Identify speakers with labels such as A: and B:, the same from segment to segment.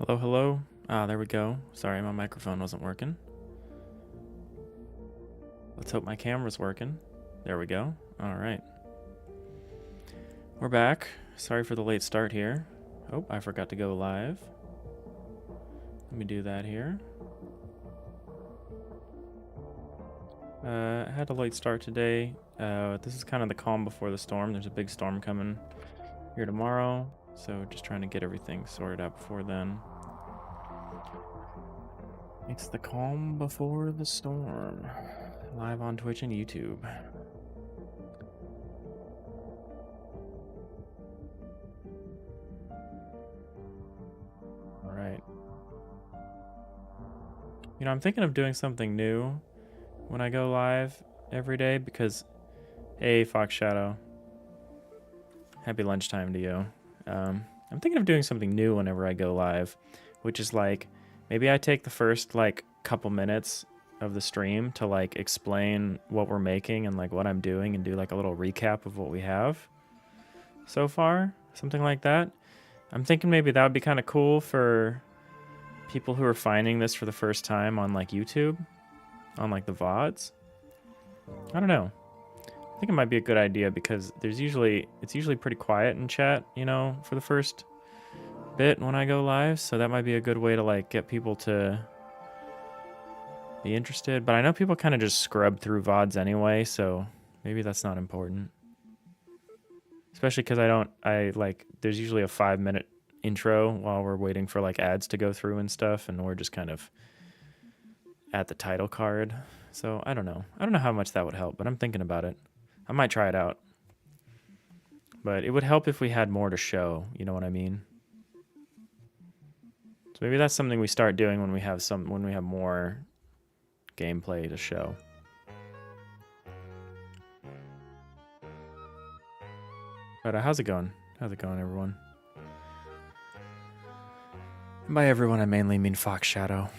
A: Hello, hello. Ah, there we go. Sorry, my microphone wasn't working. Let's hope my camera's working. There we go. All right. We're back. Sorry for the late start here. Oh, I forgot to go live. Let me do that here. I had a late start today. This is kind of the calm before the storm. There's a big storm coming here tomorrow, so just trying to get everything sorted out before then. It's the calm before the storm. Live on Twitch and YouTube. All right. You know, I'm thinking of doing something new when I go live every day because, hey, Fox Shadow. Happy lunchtime to you. I'm thinking of doing something new whenever I go live, which is like, maybe I take the first like couple minutes of the stream to like explain what we're making and like what I'm doing and do like a little recap of what we have so far, something like that. I'm thinking maybe that would be kind of cool for people who are finding this for the first time on like YouTube, on like the VODs. I don't know. I think it might be a good idea because it's usually pretty quiet in chat, you know, for the first bit when I go live, so that might be a good way to like get people to be interested. But I know people kind of just scrub through VODs anyway, so maybe that's not important. Especially because there's usually a 5-minute intro while we're waiting for like ads to go through and stuff, and we're just kind of at the title card. So I don't know how much that would help, but I'm thinking about it. I might try it out. But it would help if we had more to show, you know what I mean? So maybe that's something we start doing when we have more gameplay to show. But how's it going? How's it going, everyone? And by everyone, I mainly mean Fox Shadow.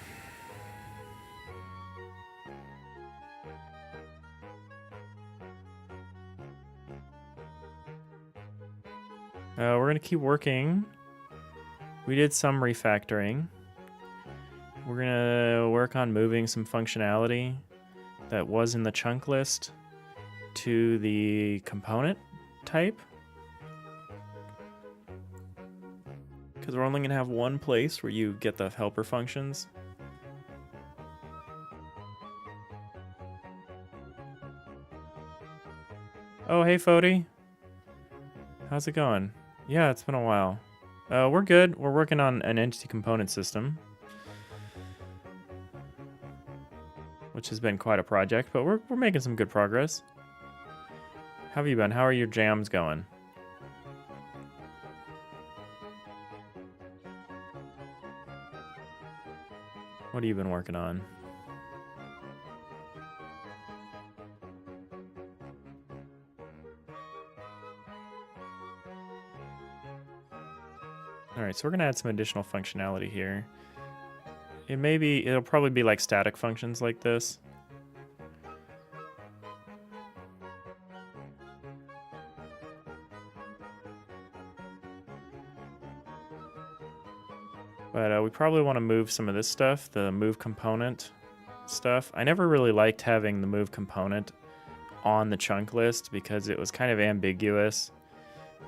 A: We're gonna keep working. We did some refactoring. We're gonna work on moving some functionality that was in the chunk list to the component type. Because we're only gonna have one place where you get the helper functions. Oh, hey, Fody. How's it going? Yeah, it's been a while. We're good. We're working on an entity component system, which has been quite a project, but we're making some good progress. How have you been? How are your jams going? What have you been working on? Alright, so we're gonna add some additional functionality here. It'll probably be like static functions like this. But we probably want to move some of this stuff, the move component stuff. I never really liked having the move component on the chunk list because it was kind of ambiguous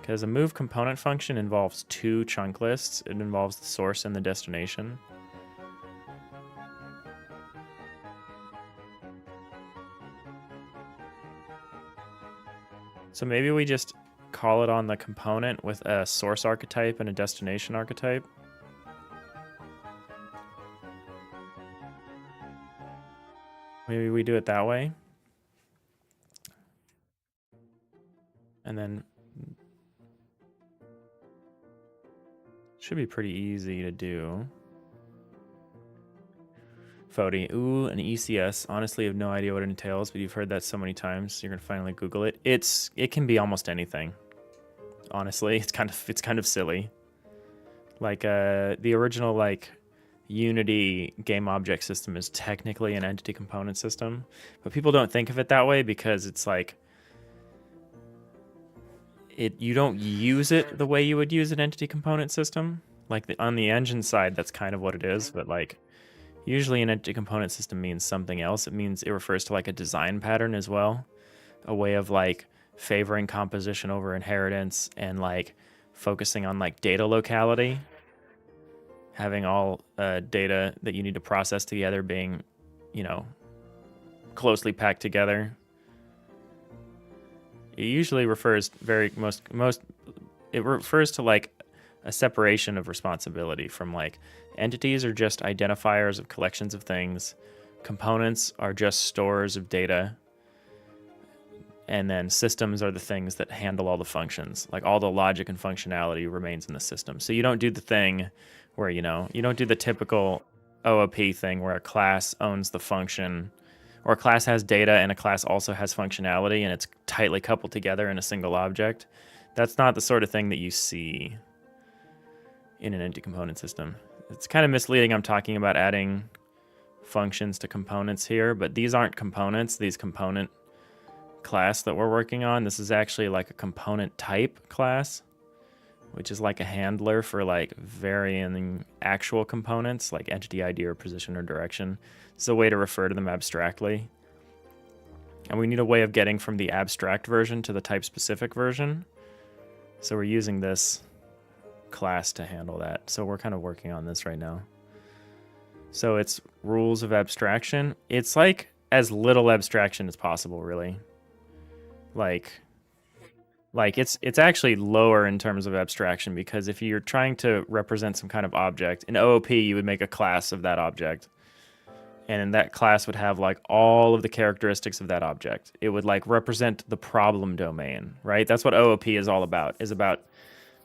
A: Because a move component function involves two chunk lists. It involves the source and the destination. So maybe we just call it on the component with a source archetype and a destination archetype. Maybe we do it that way. And then should be pretty easy to do. Fody, ooh, an ECS. Honestly, I have no idea what it entails, but you've heard that so many times. You're gonna finally Google it. It can be almost anything. Honestly, it's kind of silly. Like the original like Unity game object system is technically an entity component system, but people don't think of it that way because it's like you don't use it the way you would use an entity component system. Like on the engine side, that's kind of what it is, but like usually an entity component system means something else. It refers to like a design pattern as well, a way of like favoring composition over inheritance and like focusing on like data locality, having all data that you need to process together being, you know, closely packed together. It usually refers it refers to like a separation of responsibility from like entities are just identifiers of collections of things, components are just stores of data, and then systems are the things that handle all the functions. Like all the logic and functionality remains in the system. So you don't do the thing where, you know, you don't do the typical OOP thing where a class owns the function, or a class has data and a class also has functionality and it's tightly coupled together in a single object. That's not the sort of thing that you see in an entity component system. It's kind of misleading. I'm talking about adding functions to components here, but these aren't components. These component class that we're working on, this is actually like a component type class, which is like a handler for like varying actual components like entity ID or position or direction. It's a way to refer to them abstractly. And we need a way of getting from the abstract version to the type specific version. So we're using this class to handle that. So we're kind of working on this right now. So it's rules of abstraction. It's like as little abstraction as possible, really. Like it's actually lower in terms of abstraction, because if you're trying to represent some kind of object, in OOP you would make a class of that object. And that class would have like all of the characteristics of that object. It would like represent the problem domain, right? That's what OOP is all about, is about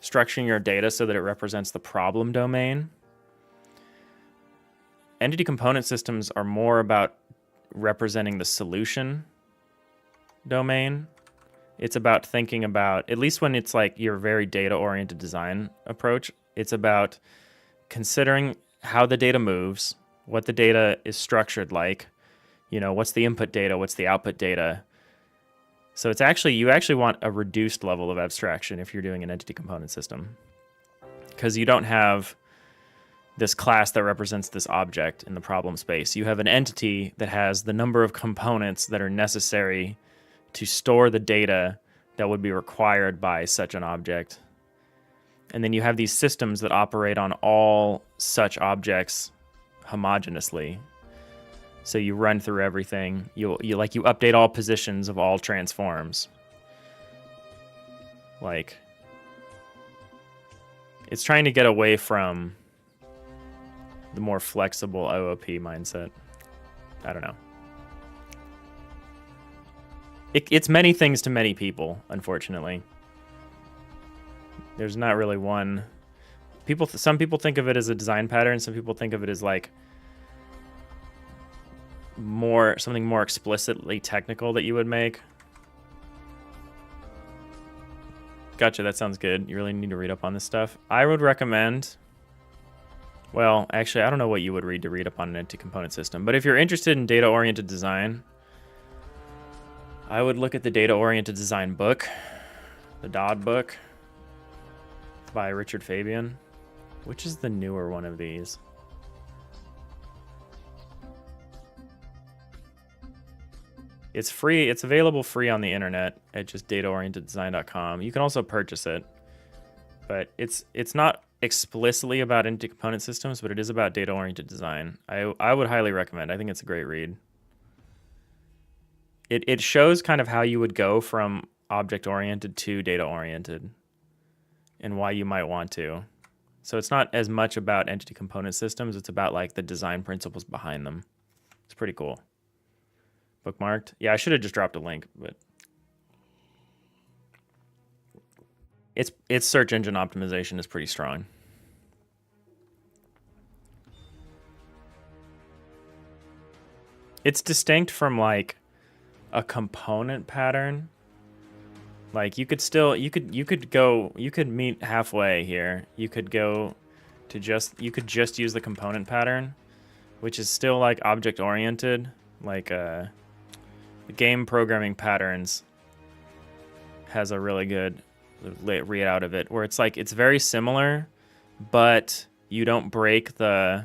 A: structuring your data so that it represents the problem domain. Entity component systems are more about representing the solution domain. It's about thinking about, at least when it's like your very data-oriented design approach, it's about considering how the data moves, what the data is structured like, you know, what's the input data, what's the output data. So it's actually, you actually want a reduced level of abstraction if you're doing an entity component system, because you don't have this class that represents this object in the problem space. You have an entity that has the number of components that are necessary to store the data that would be required by such an object. And then you have these systems that operate on all such objects homogeneously. So you run through everything. You update all positions of all transforms. Like, it's trying to get away from the more flexible OOP mindset. I don't know. It's many things to many people, unfortunately. There's not really one. Some people think of it as a design pattern. Some people think of it as like something more explicitly technical that you would make. Gotcha, that sounds good. You really need to read up on this stuff. I would recommend, well, actually, I don't know what you would read up on an entity component system, but if you're interested in data-oriented design, I would look at the data-oriented design book, the Dodd book by Richard Fabian. Which is the newer one of these? It's free. It's available free on the internet at just dataorienteddesign.com. You can also purchase it, but it's not explicitly about entity component systems, but it is about data-oriented design. I would highly recommend. I think it's a great read. It shows kind of how you would go from object-oriented to data-oriented and why you might want to. So it's not as much about entity component systems. It's about like the design principles behind them. It's pretty cool. Bookmarked. Yeah, I should have just dropped a link, but its search engine optimization is pretty strong. It's distinct from like a component pattern. Like you could meet halfway here. You could just use the component pattern, which is still like object oriented, like the game programming patterns has a really good read out of it, where it's like it's very similar, but you don't break the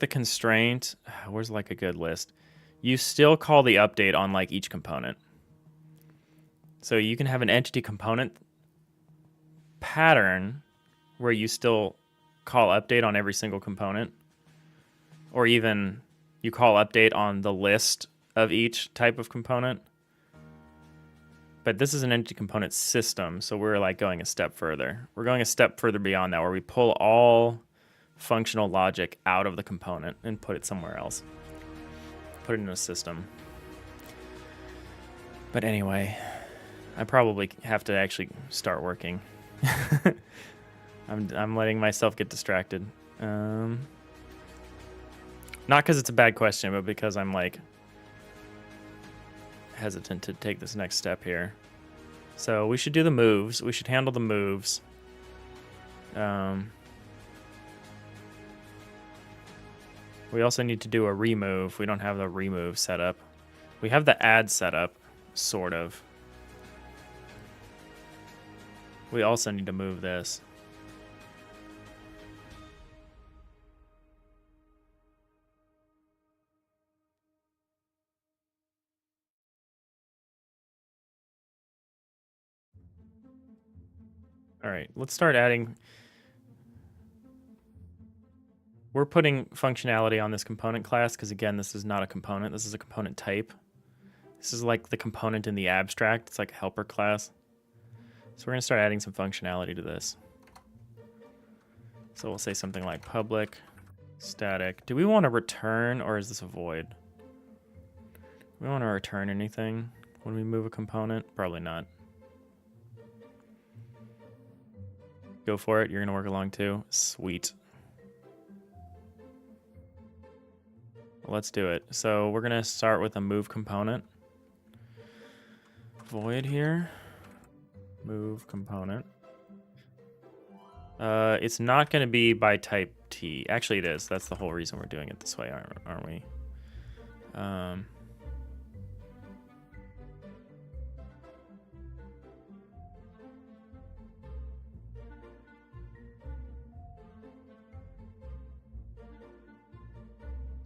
A: constraint. Where's like a good list? You still call the update on like each component. So you can have an entity component pattern where you still call update on every single component, or even you call update on the list of each type of component. But this is an entity component system, so we're like going a step further. We're going a step further beyond that, where we pull all functional logic out of the component and put it somewhere else. Put it in a system. But anyway, I probably have to actually start working. I'm letting myself get distracted. Not because it's a bad question, but because I'm like hesitant to take this next step here. So we should do the moves. We should handle the moves. We also need to do a remove. We don't have the remove set up. We have the add set up, sort of. We also need to move this. All right, let's start adding. We're putting functionality on this component class because, again, this is not a component. This is a component type. This is like the component in the abstract. It's like a helper class. So we're going to start adding some functionality to this. So we'll say something like public static. Do we want to return, or is this a void? Do we want to return anything when we move a component? Probably not. Go for it. You're going to work along too. Sweet. Let's do it. So we're going to start with a move component. Void here. Move component. It's not going to be by type T. Actually, it is. That's the whole reason we're doing it this way, aren't we?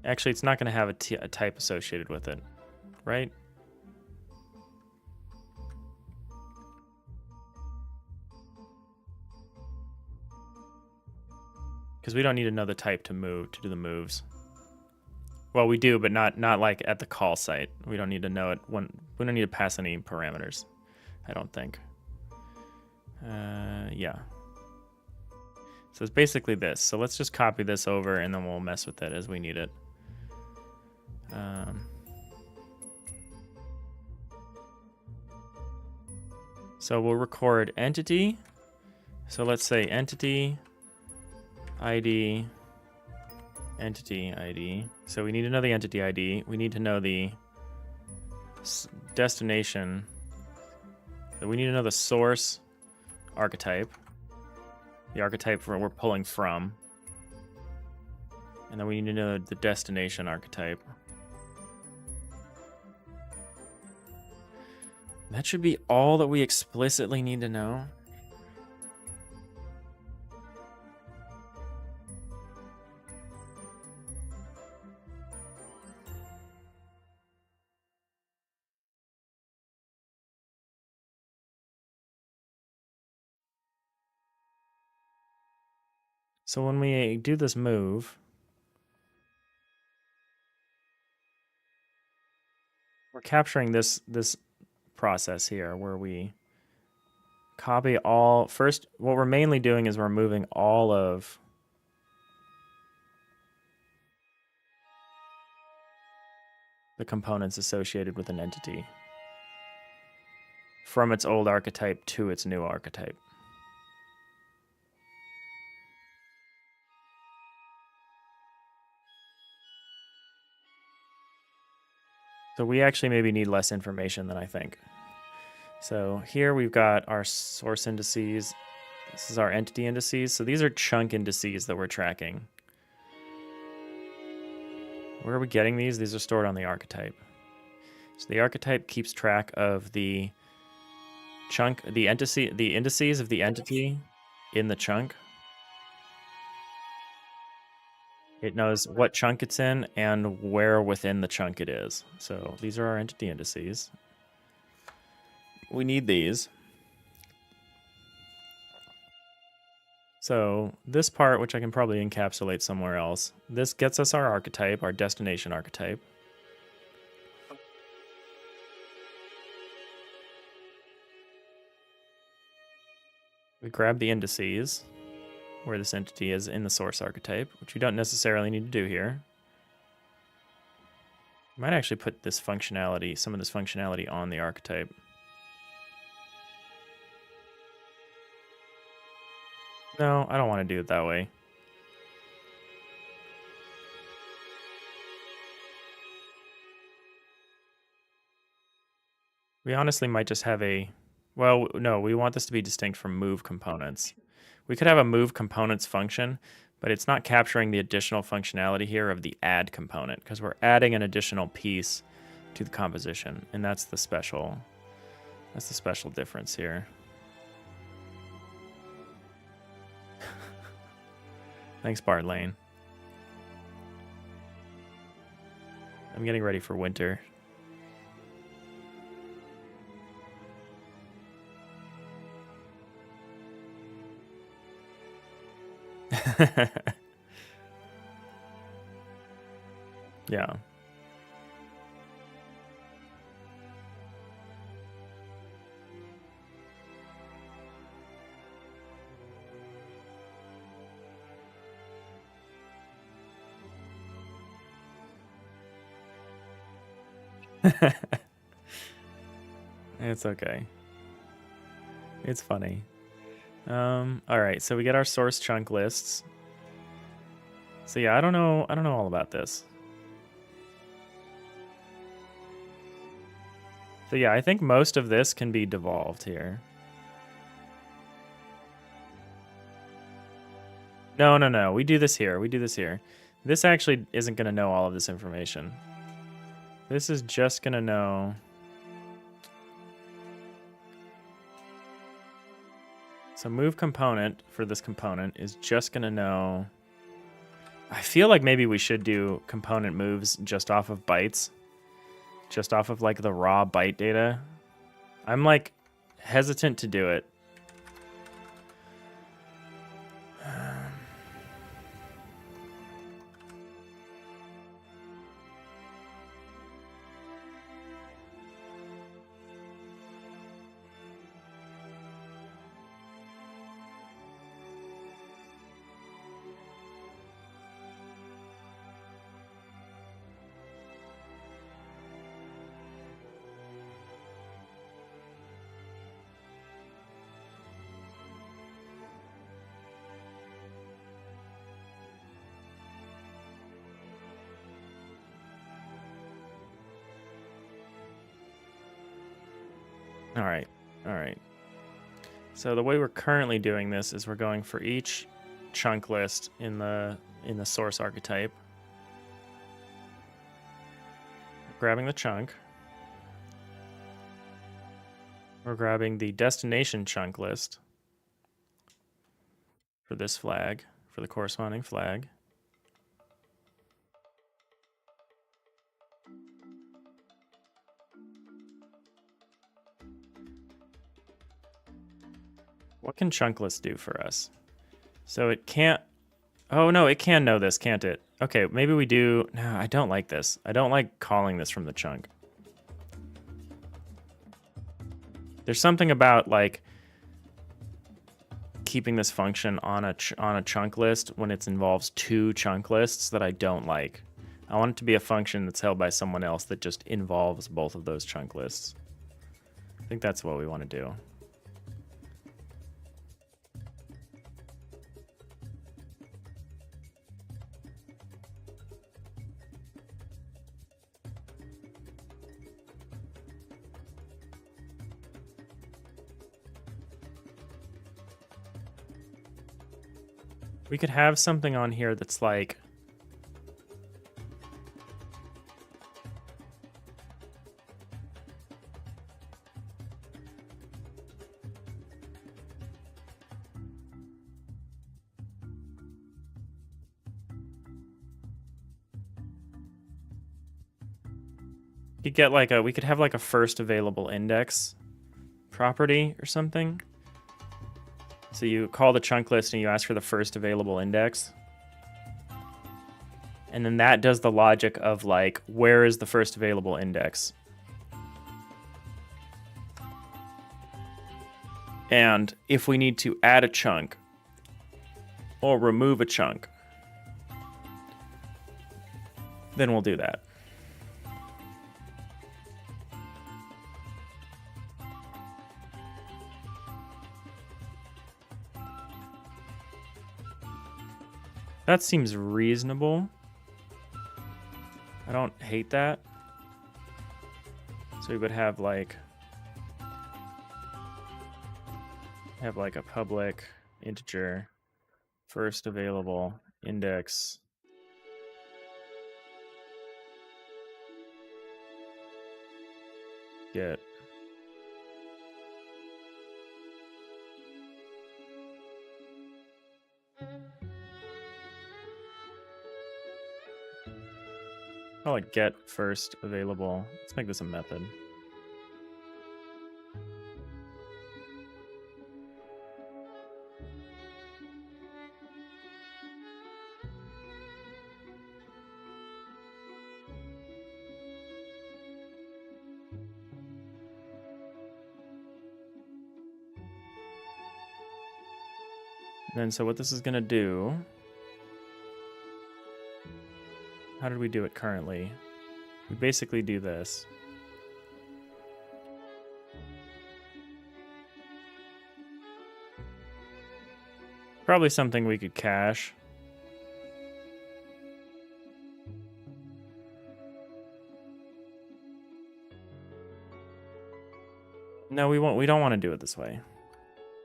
A: Actually, it's not going to have a type associated with it, right? Because we don't need another type to move, to do the moves. Well, we do, but not like at the call site. We don't need to know it when we don't need to pass any parameters, I don't think. Yeah. So it's basically this. So let's just copy this over and then we'll mess with it as we need it. So we'll record entity. So let's say entity ID, entity ID. So we need to know the entity ID. We need to know the destination. We need to know the source archetype, the archetype we're pulling from. And then we need to know the destination archetype. That should be all that we explicitly need to know. So when we do this move, we're capturing this process here where we copy all. First, what we're mainly doing is we're moving all of the components associated with an entity from its old archetype to its new archetype. So we actually maybe need less information than I think. So here we've got our source indices. This is our entity indices. So these are chunk indices that we're tracking. Where are we getting these? These are stored on the archetype. So the archetype keeps track of the chunk, the indices of the entity in the chunk. It knows what chunk it's in and where within the chunk it is. So these are our entity indices. We need these. So this part, which I can probably encapsulate somewhere else, this gets us our archetype, our destination archetype. We grab the indices, where this entity is in the source archetype, which we don't necessarily need to do here. We might actually put this functionality, some of this functionality on the archetype. No, I don't want to do it that way. We honestly might just have a, well, no, we want this to be distinct from move components. We could have a move components function, but it's not capturing the additional functionality here of the add component because we're adding an additional piece to the composition, and that's the special difference here. Thanks, Bart Lane. I'm getting ready for winter. Yeah. It's okay. It's funny. All right, so we get our source chunk lists. So yeah, I don't know all about this. So yeah, I think most of this can be devolved here. No. We do this here. This actually isn't going to know all of this information. This is just going to know. So move component for this component is just going to know. I feel like maybe we should do component moves just off of bytes. Just off of like the raw byte data. I'm like hesitant to do it. All right. So the way we're currently doing this is we're going for each chunk list in the source archetype. Grabbing the chunk. We're grabbing the destination chunk list for this flag, for the corresponding flag. What can chunk list do for us? So it can't Oh no, it can know this, can't it? Okay, maybe we do. No, I don't like this. I don't like calling this from the chunk. There's something about like keeping this function on a chunk list when it involves two chunk lists that I don't like. I want it to be a function that's held by someone else that just involves both of those chunk lists. I think that's what we want to do. We could have something on here that's like you get like we could have like a first available index property or something. So you call the chunk list and you ask for the first available index. And then that does the logic of like, where is the first available index? And if we need to add a chunk or remove a chunk, then we'll do that. That seems reasonable. I don't hate that. So we would have like a public integer first available index get call it get first available. Let's make this a method. And then so what this is going to do, how did we do it currently? We basically do this. Probably something we could cache. No, we won't. We don't want to do it this way.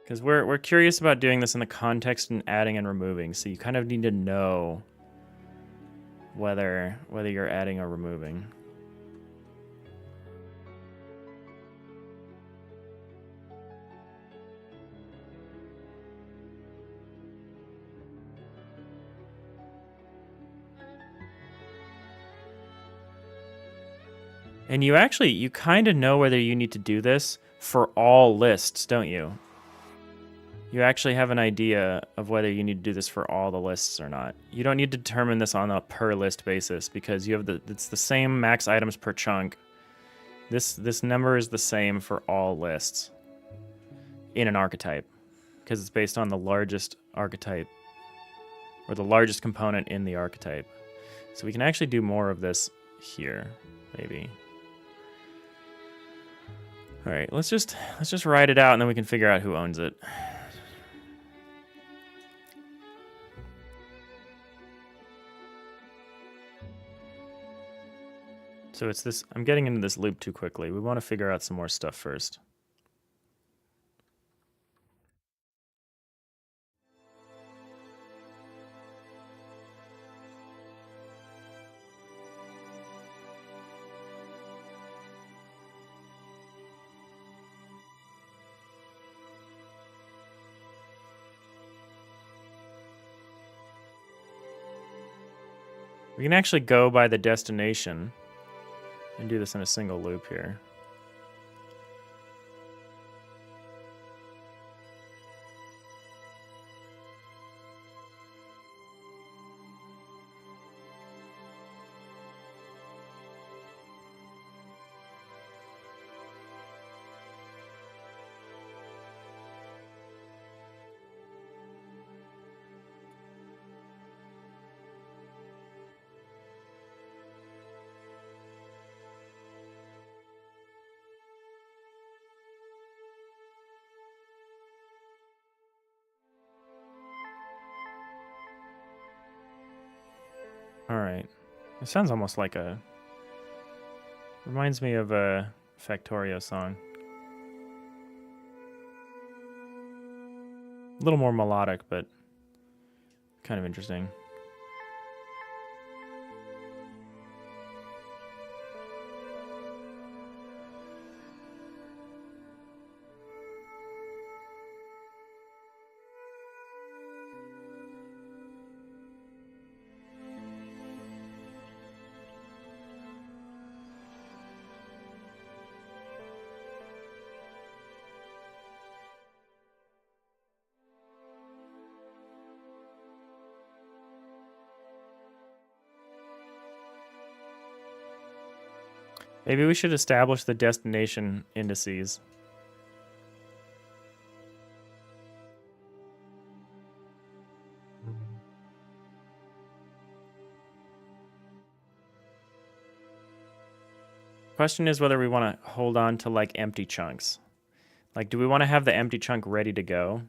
A: Because we're curious about doing this in the context and adding and removing, so you kind of need to know whether you're adding or removing. And you kind of know whether you need to do this for all lists, don't you? You actually have an idea of whether you need to do this for all the lists or not. You don't need to determine this on a per list basis because you have it's the same max items per chunk. This number is the same for all lists in an archetype because it's based on the largest archetype or the largest component in the archetype. So we can actually do more of this here, maybe. All right, let's just write it out and then we can figure out who owns it. So it's this, I'm getting into this loop too quickly. We want to figure out some more stuff first. We can actually go by the destination and do this in a single loop here. Alright. It sounds almost like a... Reminds me of a Factorio song. A little more melodic, but kind of interesting. Maybe we should establish the destination indices. Question is whether we want to hold on to like empty chunks. Like, do we want to have the empty chunk ready to go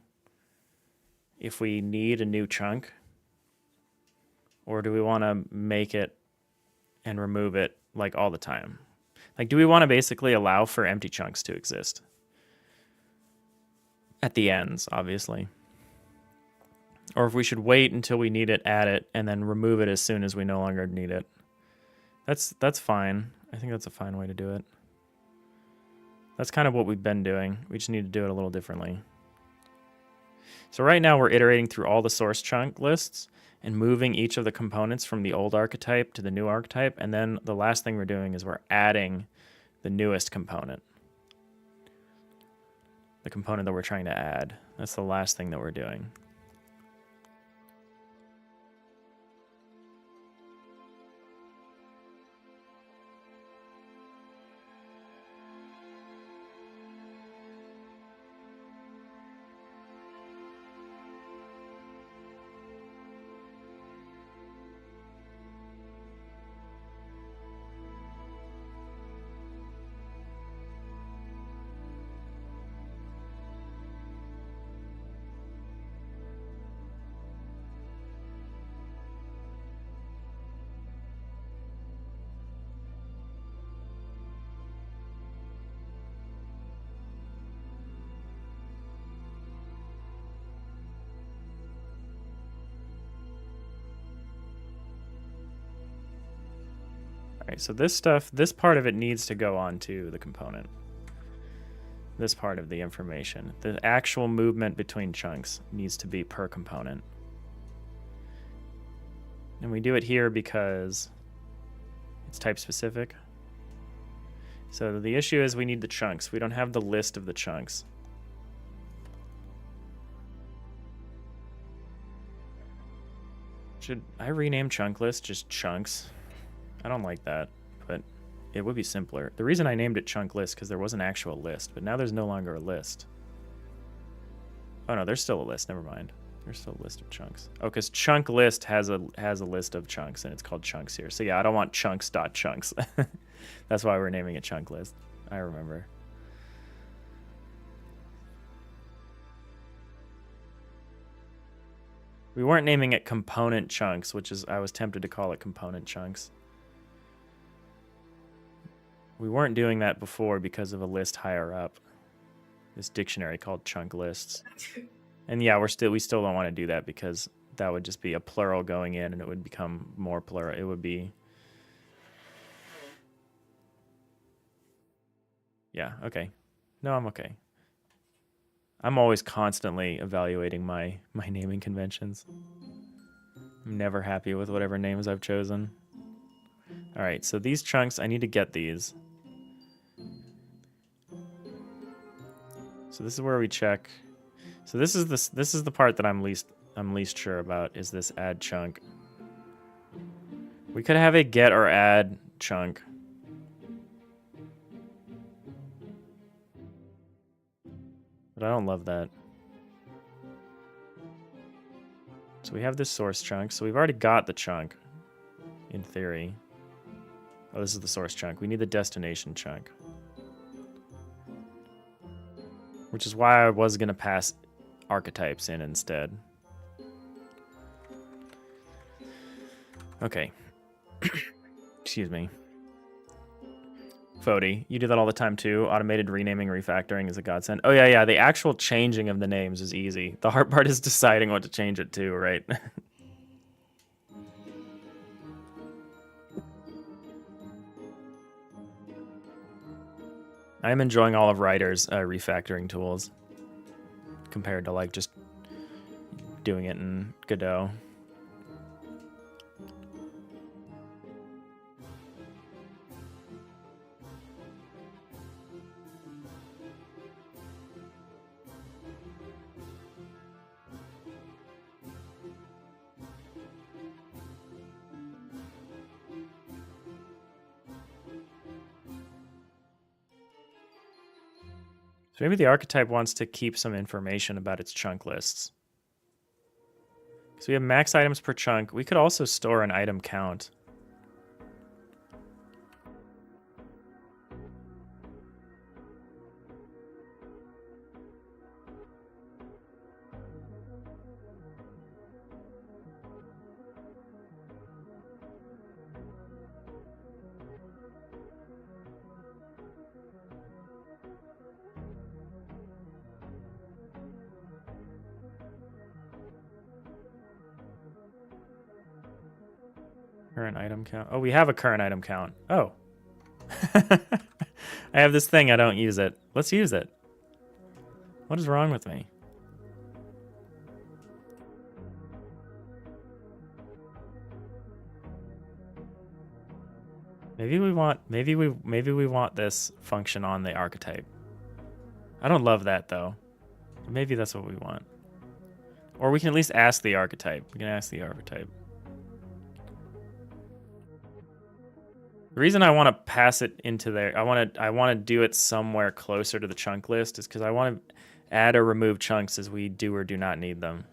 A: if we need a new chunk? Or do we want to make it and remove it like all the time? Like, do we want to basically allow for empty chunks to exist? At the ends, obviously. Or if we should wait until we need it, add it, and then remove it as soon as we no longer need it. That's fine. I think that's a fine way to do it. That's kind of what we've been doing. We just need to do it a little differently. So right now we're iterating through all the source chunk lists and moving each of the components from the old archetype to the new archetype. And then the last thing we're doing is we're adding the newest component. The component that we're trying to add. That's the last thing that we're doing. Alright, so this stuff, this part of it needs to go onto the component. This part of the information. The actual movement between chunks needs to be per component. And we do it here because it's type specific. So the issue is we need the chunks. We don't have the list of the chunks. Should I rename chunk list just chunks? I don't like that, but it would be simpler. The reason I named it chunk list because there was an actual list, but now there's no longer a list. Oh no, there's still a list. Never mind. There's still a list of chunks. Oh, because chunk list has a list of chunks, and it's called chunks here. So yeah, I don't want chunks.chunks. That's why we're naming it chunk list. I remember. We weren't naming it component chunks, which is I was tempted to call it component chunks. We weren't doing that before because of a list higher up. This dictionary called chunk lists. And yeah, we still don't want to do that because that would just be a plural going in and it would become more plural. It would be... Yeah, okay. No, I'm okay. I'm always constantly evaluating my naming conventions. I'm never happy with whatever names I've chosen. All right, so these chunks, I need to get these. So this is where we check. So this is the part that I'm least sure about, is this add chunk. We could have a get or add chunk. But I don't love that. So we have this source chunk. So we've already got the chunk, in theory. Oh, this is the source chunk. We need the destination chunk. Which is why I was going to pass archetypes in instead. Okay. Excuse me. Fody, you do that all the time too. Automated renaming, refactoring is a godsend. Oh yeah, the actual changing of the names is easy. The hard part is deciding what to change it to, right? I'm enjoying all of Writer's refactoring tools compared to like just doing it in Godot. So maybe the archetype wants to keep some information about its chunk lists. So we have max items per chunk. We could also store an item count. Current item count. Oh, we have a current item count. Oh. I have this thing, I don't use it. Let's use it. What is wrong with me? Maybe we want this function on the archetype. I don't love that though. Maybe that's what we want. Or we can at least ask the archetype. We can ask the archetype. The reason I want to pass it into there, I want to do it somewhere closer to the chunk list is because I want to add or remove chunks as we do or do not need them.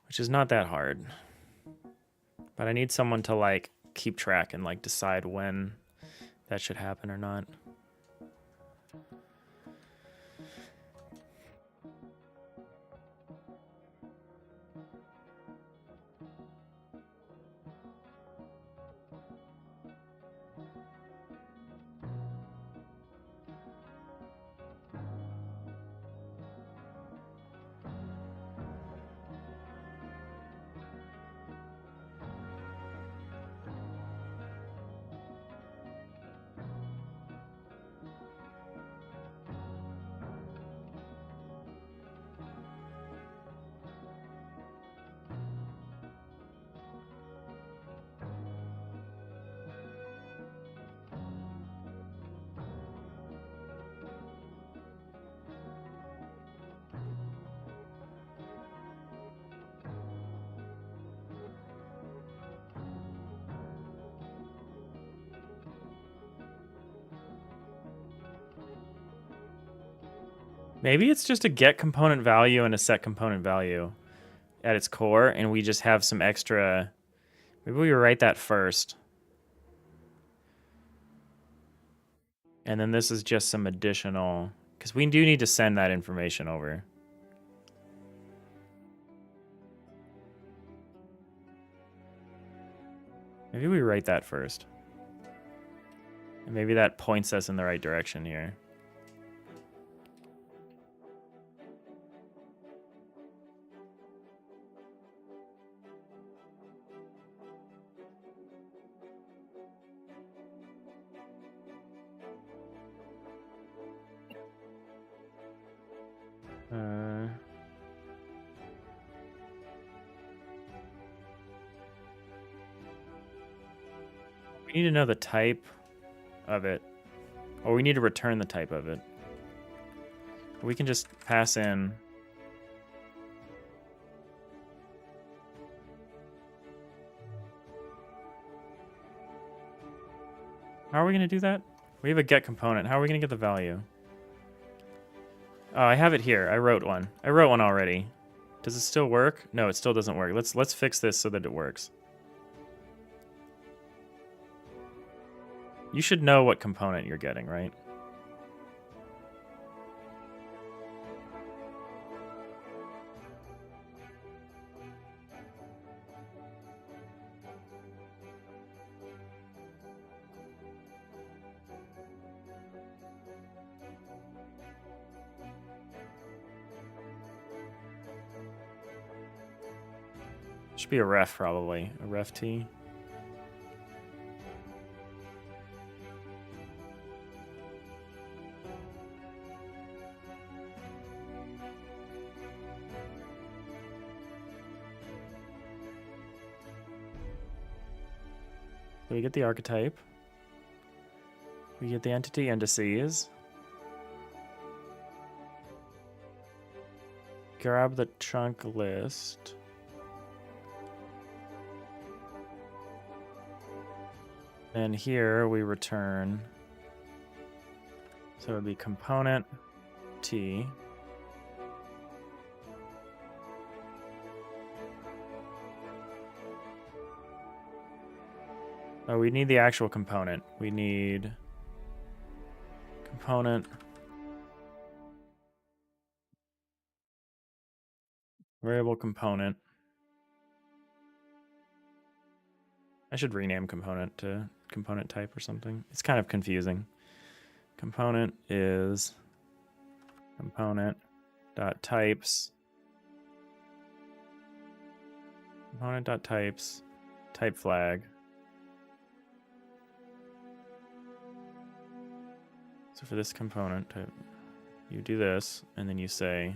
A: Which is not that hard. But I need someone to like keep track and like decide when that should happen or not. Maybe it's just a get component value and a set component value at its core, and we just have some extra. Maybe we write that first. And then this is just some additional, because we do need to send that information over. Maybe we write that first. And maybe that points us in the right direction here. We need to know the type of it, or we need to return the type of it. We can just pass in. How are we going to do that? We have a get component. How are we going to get the value? Oh, I have it here. I wrote one. I wrote one already. Does it still work? No, it still doesn't work. Let's fix this so that it works. You should know what component you're getting, right? Should be a ref probably, a ref T. So we get the archetype. We get the entity indices. Grab the chunk list. And here we return. So it would be component T. Oh, we need the actual component. We need component variable component. I should rename component to component type or something. It's kind of confusing. Component is component dot types. Component dot types type flag. So for this component, you do this, and then you say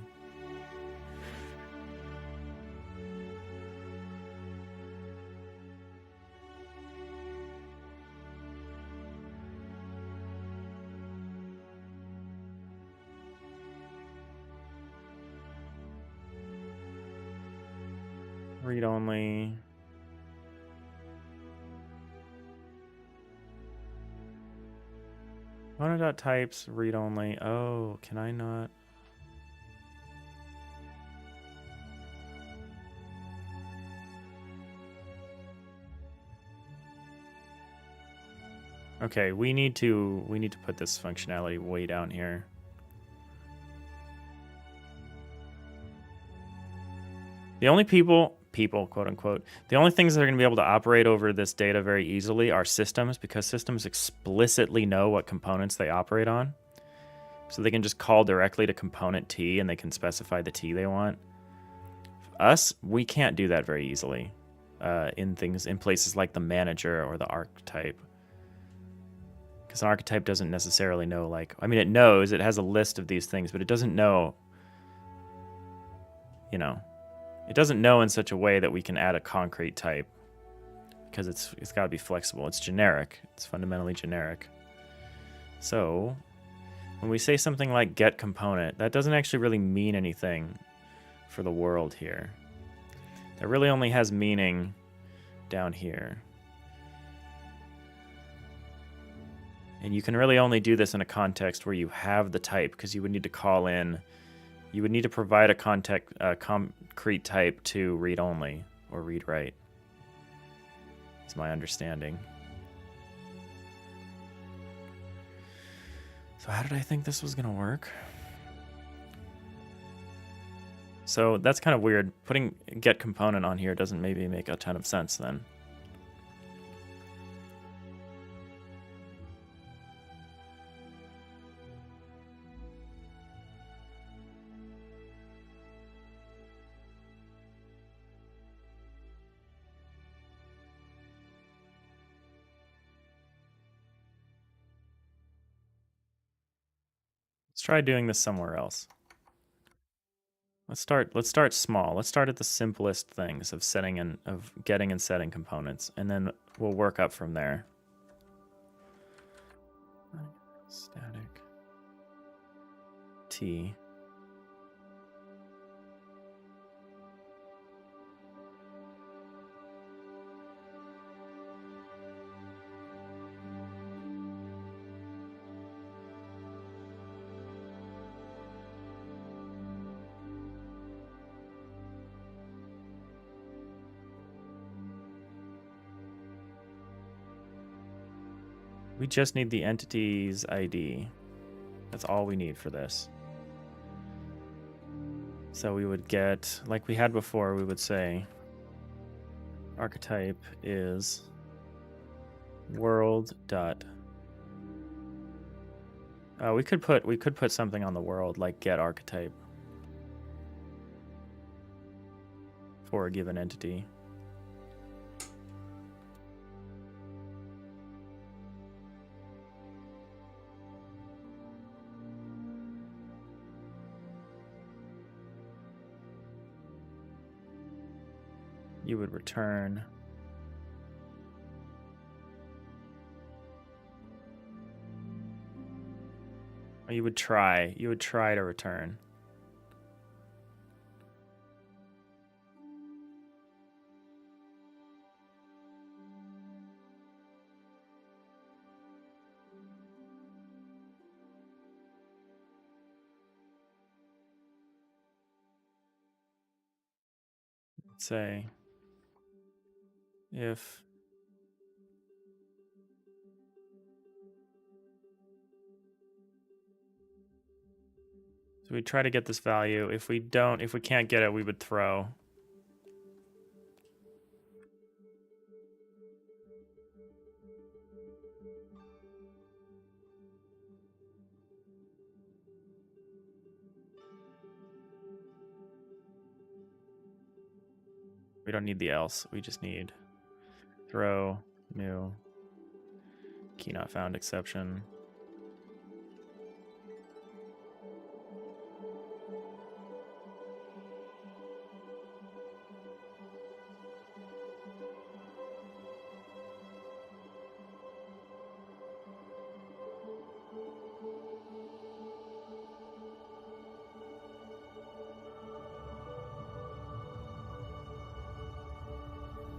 A: read only. Component.types read only. Oh, can I not? Okay, we need to put this functionality way down here. The only people, quote unquote, the only things that are going to be able to operate over this data very easily are systems, because systems explicitly know what components they operate on. So they can just call directly to component T and they can specify the T they want. Us, we can't do that very easily in places like the manager or the archetype. Because an archetype doesn't necessarily know, like, I mean, it knows, it has a list of these things, but it doesn't know, you know, it doesn't know in such a way that we can add a concrete type, because it's got to be flexible. It's generic. It's fundamentally generic. So when we say something like get component, that doesn't actually really mean anything for the world here. That really only has meaning down here. And you can really only do this in a context where you have the type, because you would need to call in, you would need to provide a concrete type to read only or read write. It's my understanding. So how did I think this was going to work? So that's kind of weird. Putting get component on here doesn't maybe make a ton of sense then. Let's try doing this somewhere else. Let's start small. Let's start at the simplest things of getting and setting components, and then we'll work up from there. Static T. We just need the entity's ID. That's all we need for this. So we would get, like we had before, we would say archetype is world dot. We could put something on the world like get archetype for a given entity. You would return. Or you would try. You would try to return. Let's say if so we try to get this value. If we can't get it, we would throw. We don't need the else. We just need throw, new, key not found exception.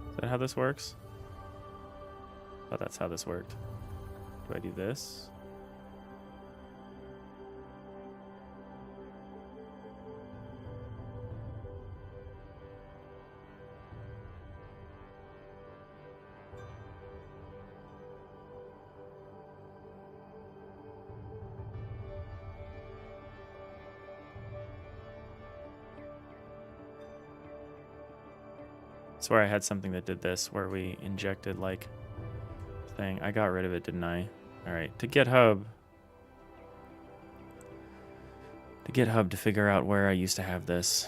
A: Is that how this works? Oh, that's how this worked. Do I do this? I swear I had something that did this where we injected like thing. I got rid of it, didn't I? All right, to GitHub. To GitHub to figure out where I used to have this.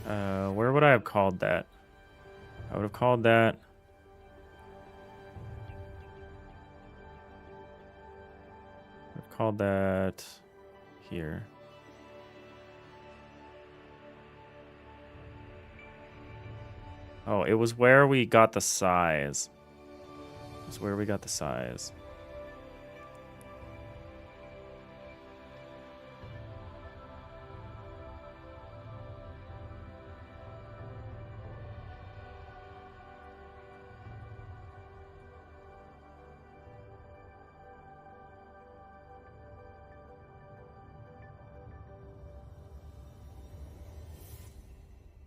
A: Where would I have called that? I would have called that. I've called that here. Oh, it was where we got the size. It was where we got the size.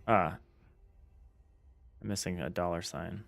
A: Ah. I'm missing a $sign.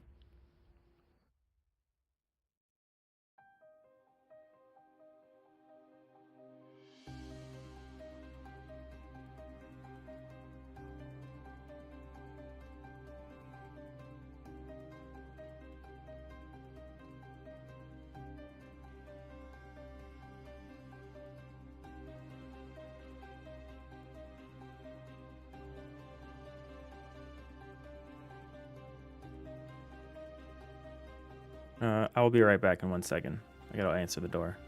A: I will be right back in 1 second. I gotta answer the door.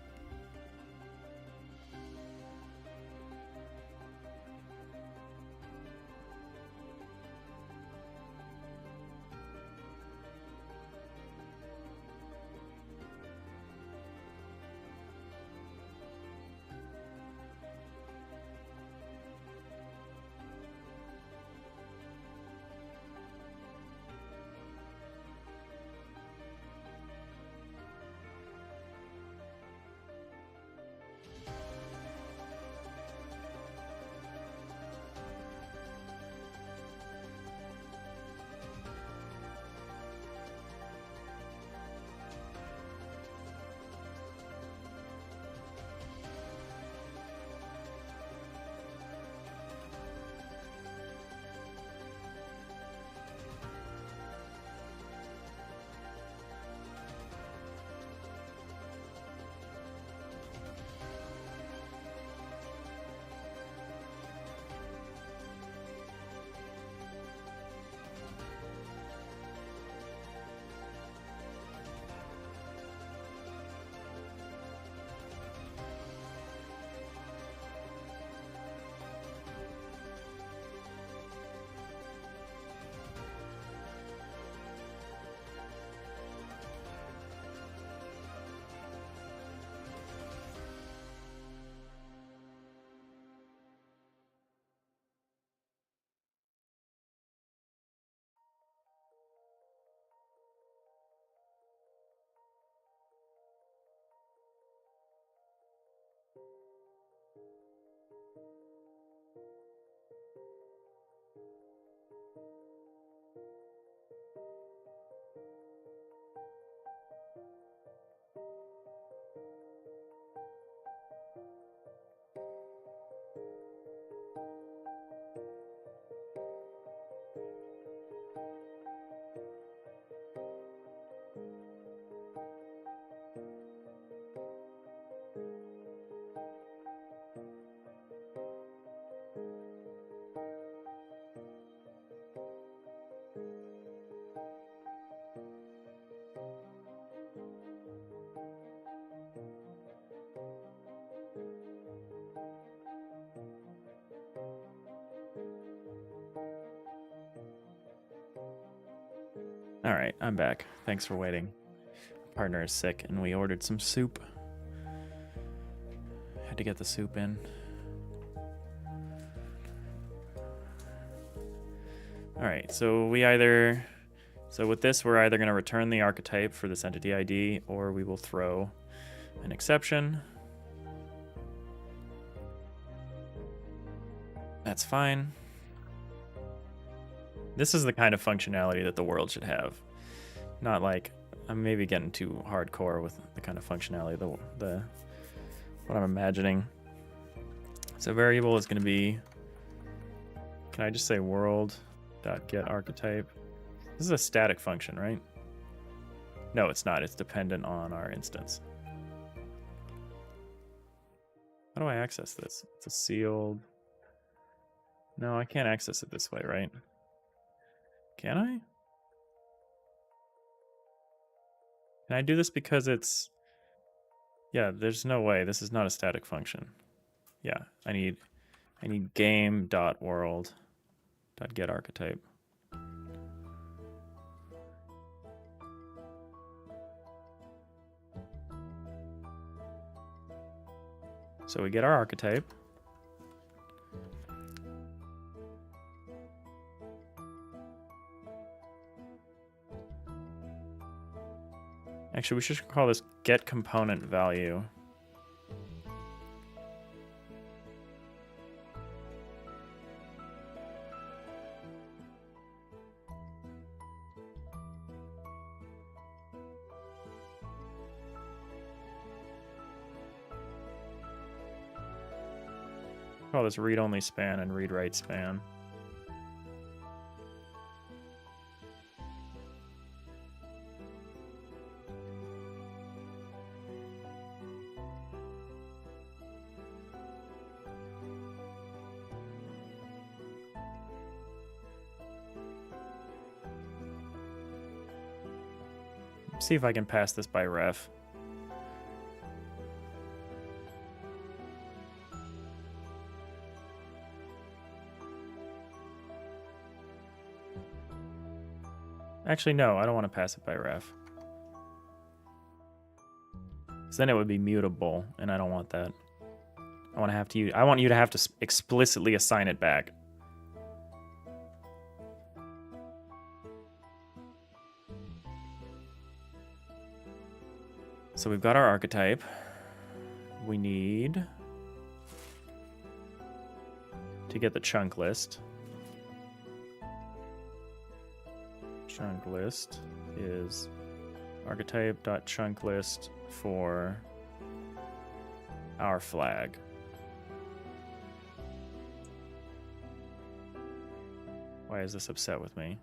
A: All right, I'm back. Thanks for waiting. Partner is sick, and we ordered some soup. Had to get the soup in. All right, so with this, we're either going to return the archetype for this entity ID, or we will throw an exception. That's fine. This is the kind of functionality that the world should have. Not like, I'm maybe getting too hardcore with the kind of functionality, what I'm imagining. So variable is going to be, can I just say world.getArchetype? This is a static function, right? No, it's not. It's dependent on our instance. How do I access this? It's a sealed... No, I can't access it this way, right? Can I? Can I do this because it's... Yeah, there's no way. This is not a static function. Yeah, I need game.world.getArchetype. So we get our archetype. Actually, we should call this getComponentValue. Call this read-only span and read-write span. See if I can pass this by ref. Actually, no, I don't want to pass it by ref. Because then it would be mutable, and I don't want that. I want you to have to explicitly assign it back. So we've got our archetype. We need to get the chunk list. Chunk list is archetype.chunklist for our flag. Why is this upset with me?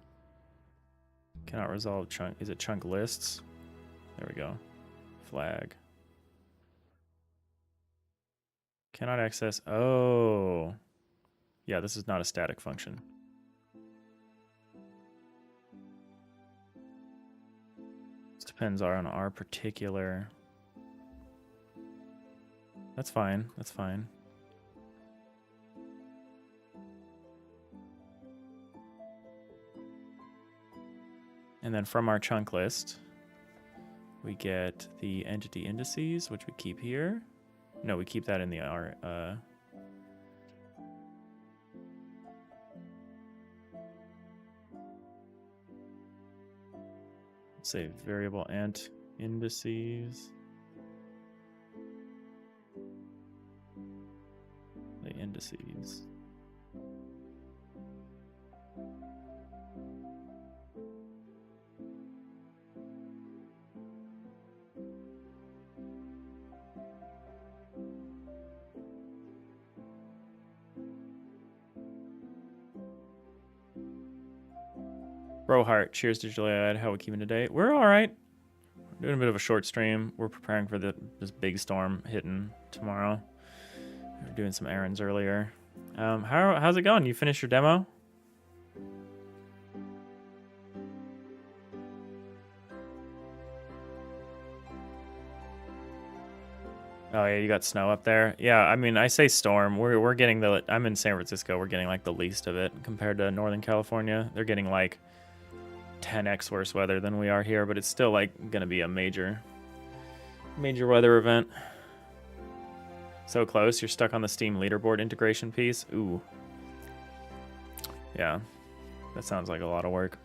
A: Cannot resolve chunk. Is it chunk lists? There we go. Flag. Cannot access. Oh. Yeah, this is not a static function. This depends on our particular... That's fine. That's fine. And then from our chunk list, we get the entity indices, which we keep here. No, we keep that in the let's say variable int indices. The indices. Brohart, cheers to Juliet. How are we keeping today? We're all right. We're doing a bit of a short stream. We're preparing for this big storm hitting tomorrow. We're doing some errands earlier. How's it going? You finished your demo? Oh yeah, you got snow up there. Yeah, I mean, I say storm. We're getting the. I'm in San Francisco. We're getting like the least of it compared to Northern California. They're getting like 10x worse weather than we are here, but it's still like gonna be a major weather event. So close. You're stuck on the Steam leaderboard integration piece. Ooh. Yeah, that sounds like a lot of work.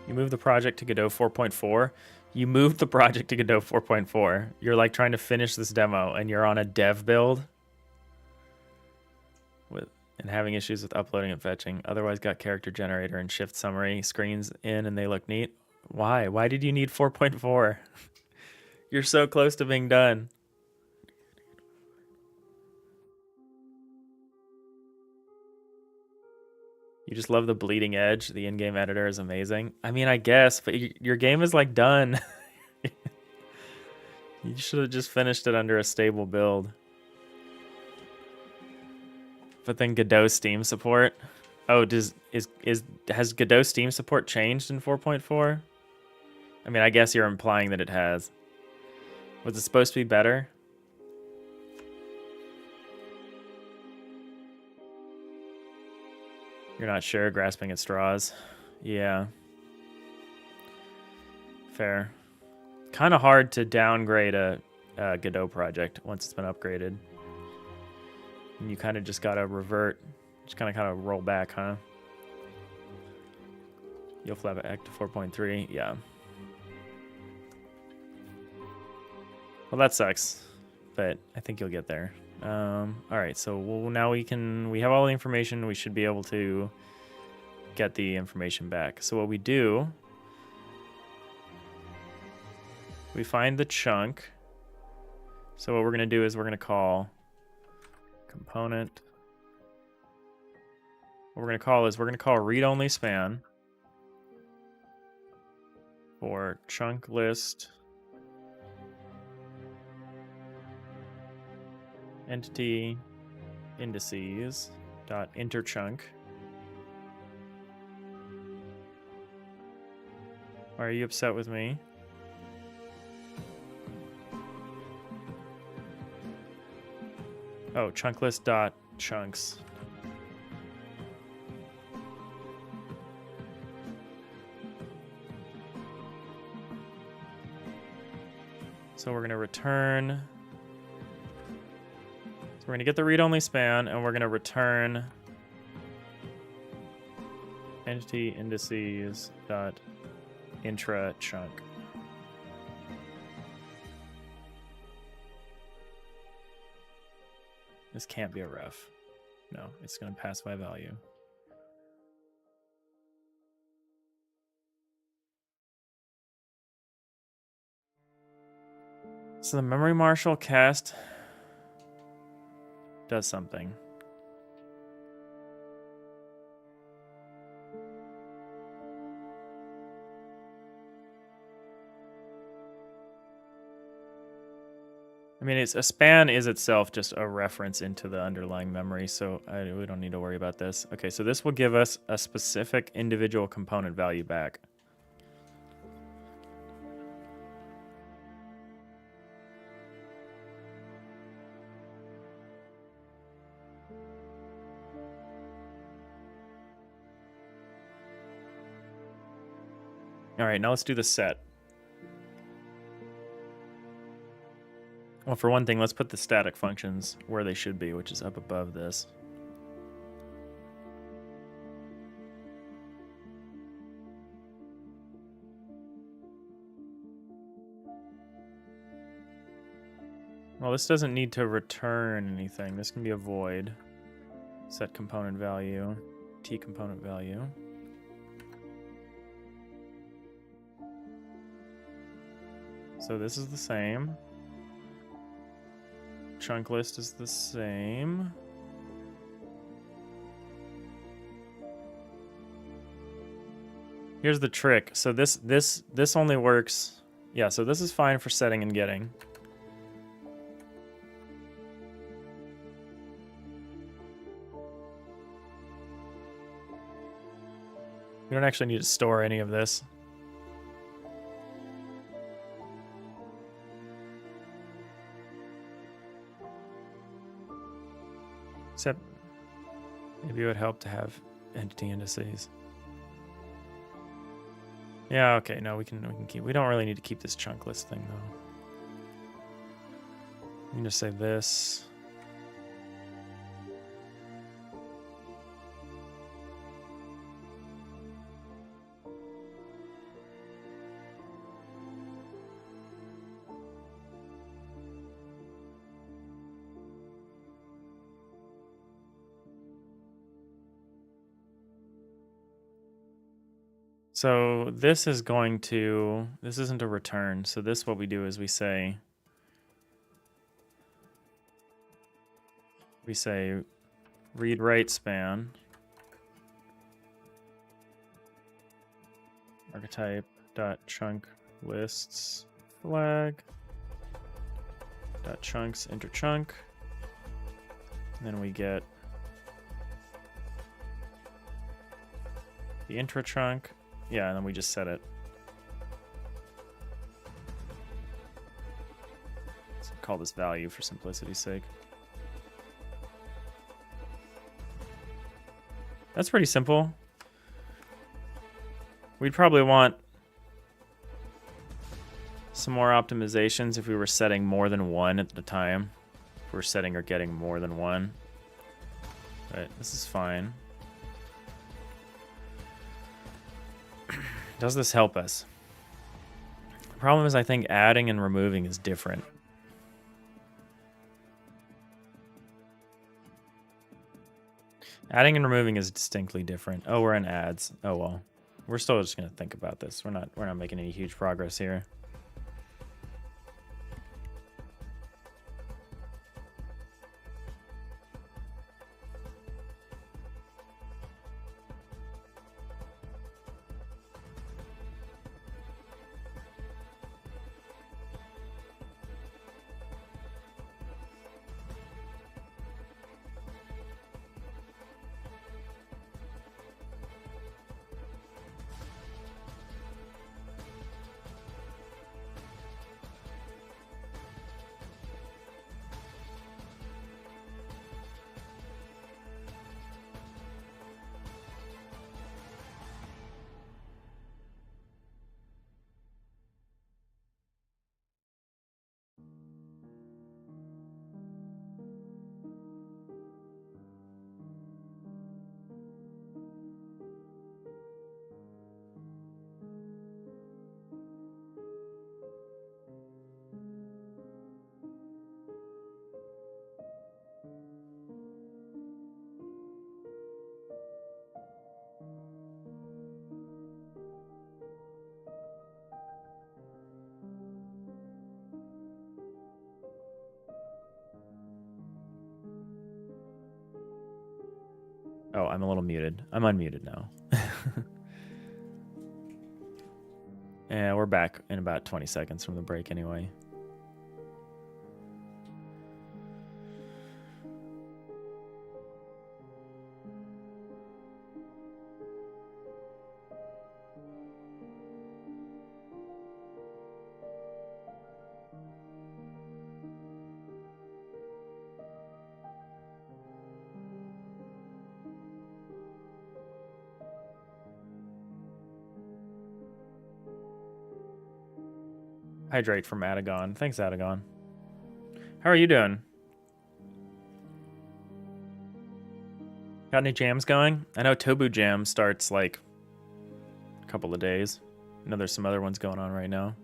A: You moved the project to Godot 4.4. You moved the project to Godot 4.4. You're like trying to finish this demo and you're on a dev build and having issues with uploading and fetching. Otherwise got character generator and shift summary screens in and they look neat. Why? Why did you need 4.4? You're so close to being done. You just love the bleeding edge. The in-game editor is amazing. I mean, I guess, but your game is like done. You should have just finished it under a stable build. But then Godot Steam support. Oh, has Godot Steam support changed in 4.4? I mean, I guess you're implying that it has. Was it supposed to be better? You're not sure, grasping at straws. Yeah. Fair. Kind of hard to downgrade a Godot project once it's been upgraded. And you kind of just gotta revert. Just kind of roll back, huh? You'll flap back to 4.3. Yeah. Well, that sucks. But I think you'll get there. All right, so now we have all the information. We should be able to get the information back. So what we do, we find the chunk. So what we're going to do is we're going to call component. What we're going to call is we're going to call read-only span for chunk list entity indices dot interchunk. Why are you upset with me? Oh, chunk list dot chunks. So we're going to return. We're going to get the read-only span, and we're going to return entity indices dot intra chunk. This can't be a ref. No, it's going to pass by value. So the memory marshal cast does something. I mean, a span is itself just a reference into the underlying memory, so we don't need to worry about this. Okay, so this will give us a specific individual component value back. All right, now let's do the set. Well, for one thing, let's put the static functions where they should be, which is up above this. Well, this doesn't need to return anything. This can be a void. Set component value, T component value. So this is the same. Chunk list is the same. Here's the trick. So this only works. Yeah, so this is fine for setting and getting. We don't actually need to store any of this. Except maybe it would help to have entity indices. Yeah, okay, no, we can keep. We don't really need to keep this chunk list thing though. We can just say this. So this is going to, this isn't a return. So this, what we do is we say read write span archetype dot chunk lists flag dot chunks enter chunk. And then we get the intra chunk. Yeah, and then we just set it. Let's call this value for simplicity's sake. That's pretty simple. We'd probably want some more optimizations if we were setting more than one at the time. If we're setting or getting more than one. But this is fine. Does this help us? The problem is I think adding and removing is different. Adding and removing is distinctly different. Oh, we're in ads. Oh well. We're still just gonna think about this. We're not making any huge progress here. Oh, I'm a little muted. I'm unmuted now. Yeah, we're back in about 20 seconds from the break anyway. Hydrate from Adagon. Thanks, Adagon. How are you doing? Got any jams going? I know Tobu Jam starts like a couple of days. I know there's some other ones going on right now.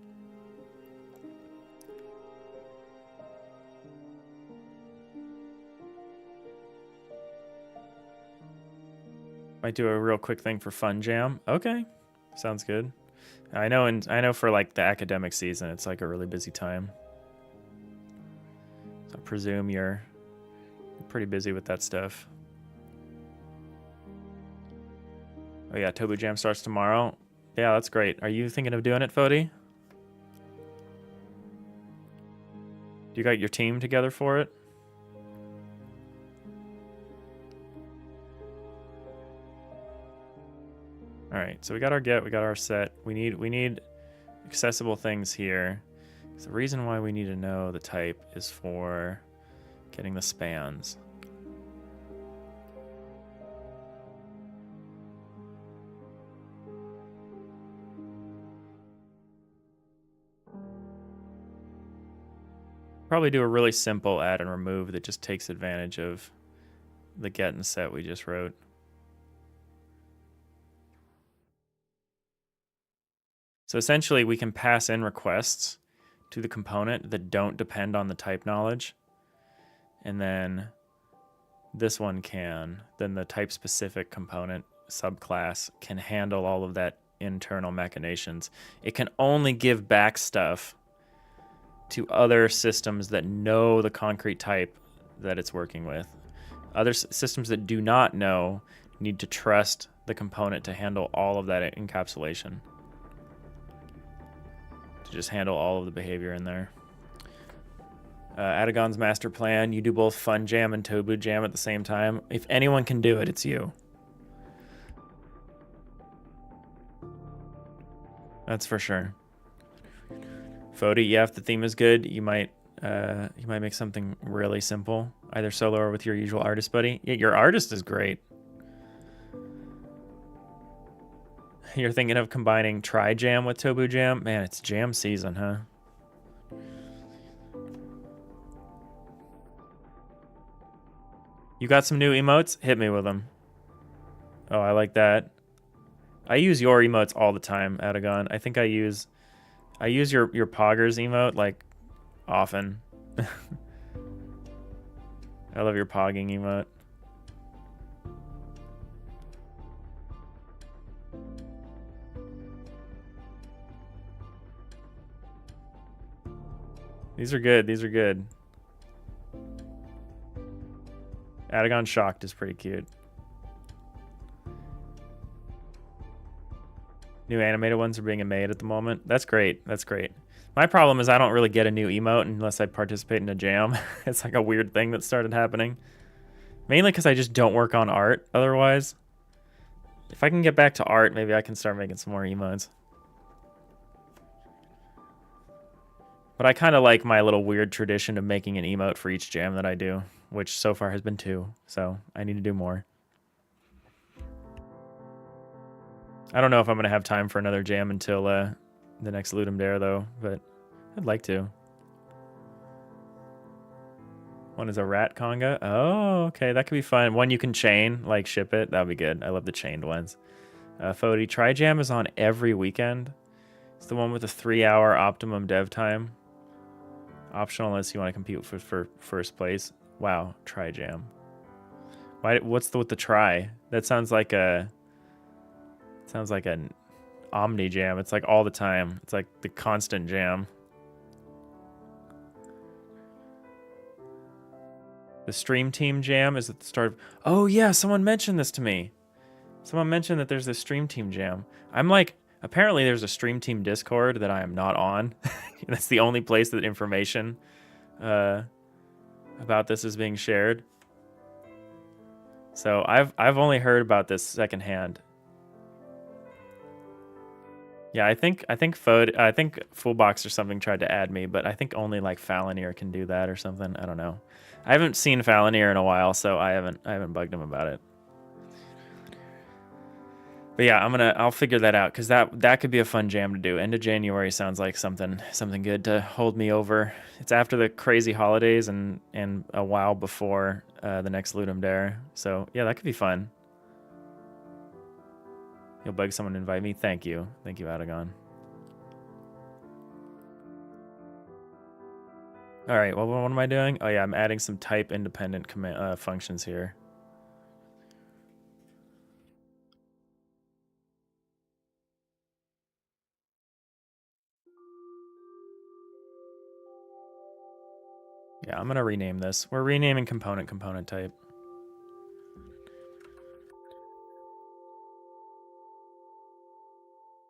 A: Might do a real quick thing for Fun Jam. Okay, sounds good. I know, and I know for like the academic season, it's like a really busy time. So I presume you're pretty busy with that stuff. Oh yeah, Tobu Jam starts tomorrow. Yeah, that's great. Are you thinking of doing it, Fody? Do you got your team together for it? All right, so we got our get, we got our set. We need accessible things here. So the reason why we need to know the type is for getting the spans. Probably do a really simple add and remove that just takes advantage of the get and set we just wrote. So essentially we can pass in requests to the component that don't depend on the type knowledge. And then this one can, then the type specific component subclass can handle all of that internal machinations. It can only give back stuff to other systems that know the concrete type that it's working with. Other systems that do not know need to trust the component to handle all of that encapsulation. To just handle all of the behavior in there. Adagon's master plan, you do both Fun Jam and Tobu Jam at the same time. If anyone can do it, it's you. That's for sure. Fody, yeah, if the theme is good, you might make something really simple, either solo or with your usual artist buddy. Yeah, your artist is great. You're thinking of combining Tri Jam with Tobu Jam? Man, it's jam season, huh? You got some new emotes? Hit me with them. Oh, I like that. I use your emotes all the time, Adagon. I think I use your Poggers emote like often. I love your pogging emote. These are good. These are good. Adagon Shocked is pretty cute. New animated ones are being made at the moment. That's great. That's great. My problem is I don't really get a new emote unless I participate in a jam. It's like a weird thing that started happening. Mainly because I just don't work on art otherwise. If I can get back to art, maybe I can start making some more emotes. But I kind of like my little weird tradition of making an emote for each jam that I do, which so far has been 2, so I need to do more. I don't know if I'm going to have time for another jam until the next Ludum Dare, though, but I'd like to. One is a rat conga. Oh, okay, that could be fun. One you can chain, like ship it. That would be good. I love the chained ones. Fody, Tri Jam is on every weekend. It's the one with the 3-hour optimum dev time. Optional unless you want to compete for first place. Wow, Tri Jam. What's with the try? That sounds like an Omni Jam. It's like all the time. It's like the constant jam. The Stream Team Jam is at the start of... Oh yeah, someone mentioned this to me. Someone mentioned that there's a Stream Team Jam. I'm like, apparently there's a Stream Team Discord that I am not on. That's the only place that information about this is being shared. So I've only heard about this secondhand. Yeah, I think Fullbox or something tried to add me, but I think only like Falonier can do that or something. I don't know. I haven't seen Falonier in a while, so I haven't bugged him about it. But yeah, I'll figure that out because that could be a fun jam to do. End of January sounds like something good to hold me over. It's after the crazy holidays and a while before the next Ludum Dare. So yeah, that could be fun. You'll beg someone to invite me. Thank you, Adagon. All right, well, what am I doing? Oh yeah, I'm adding some type independent command functions here. Yeah, I'm going to rename this. We're renaming component type.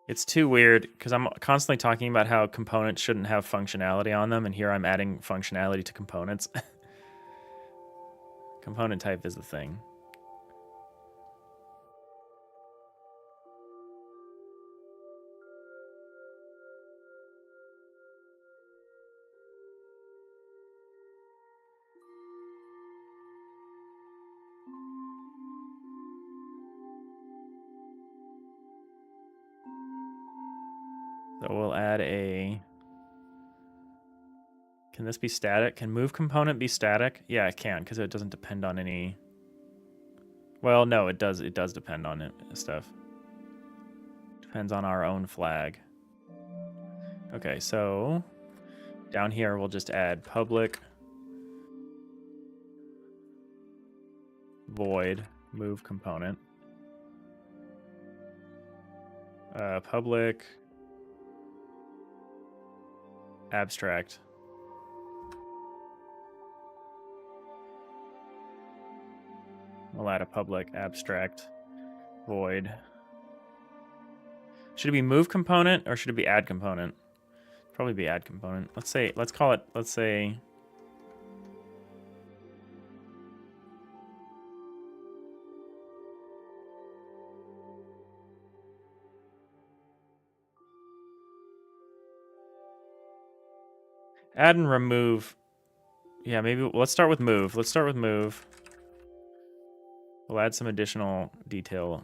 A: It's too weird because I'm constantly talking about how components shouldn't have functionality on them, and here I'm adding functionality to components. Component type is the thing. So we'll add a... Can this be static? Can move component be static? Yeah, it can, because it doesn't depend on any... Well, no, it does. It does depend on it, stuff. Depends on our own flag. Okay, so down here we'll just add public void move component. Public abstract. We'll add a public abstract void. Should it be move component or should it be add component? Probably be add component. Let's say add and remove. Yeah, maybe let's start with move. We'll add some additional detail.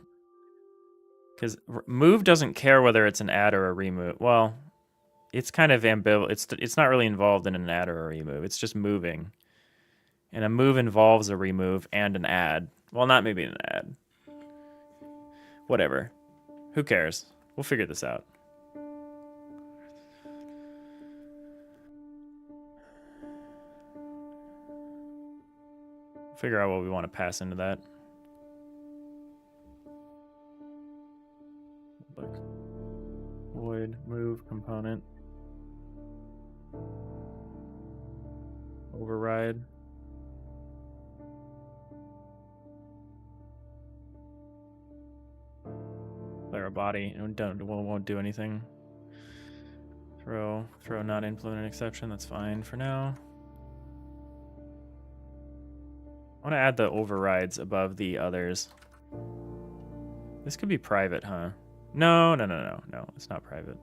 A: Because move doesn't care whether it's an add or a remove. Well, it's kind of ambivalent. It's not really involved in an add or a remove. It's just moving. And a move involves a remove and an add. Well, not maybe an add. Whatever. Who cares? We'll figure this out. Figure out what we want to pass into that. Void move component. Override. Declare a body. Won't do anything. Throw not implement an exception. That's fine for now. I want to add the overrides above the others. This could be private, huh? No, it's not private.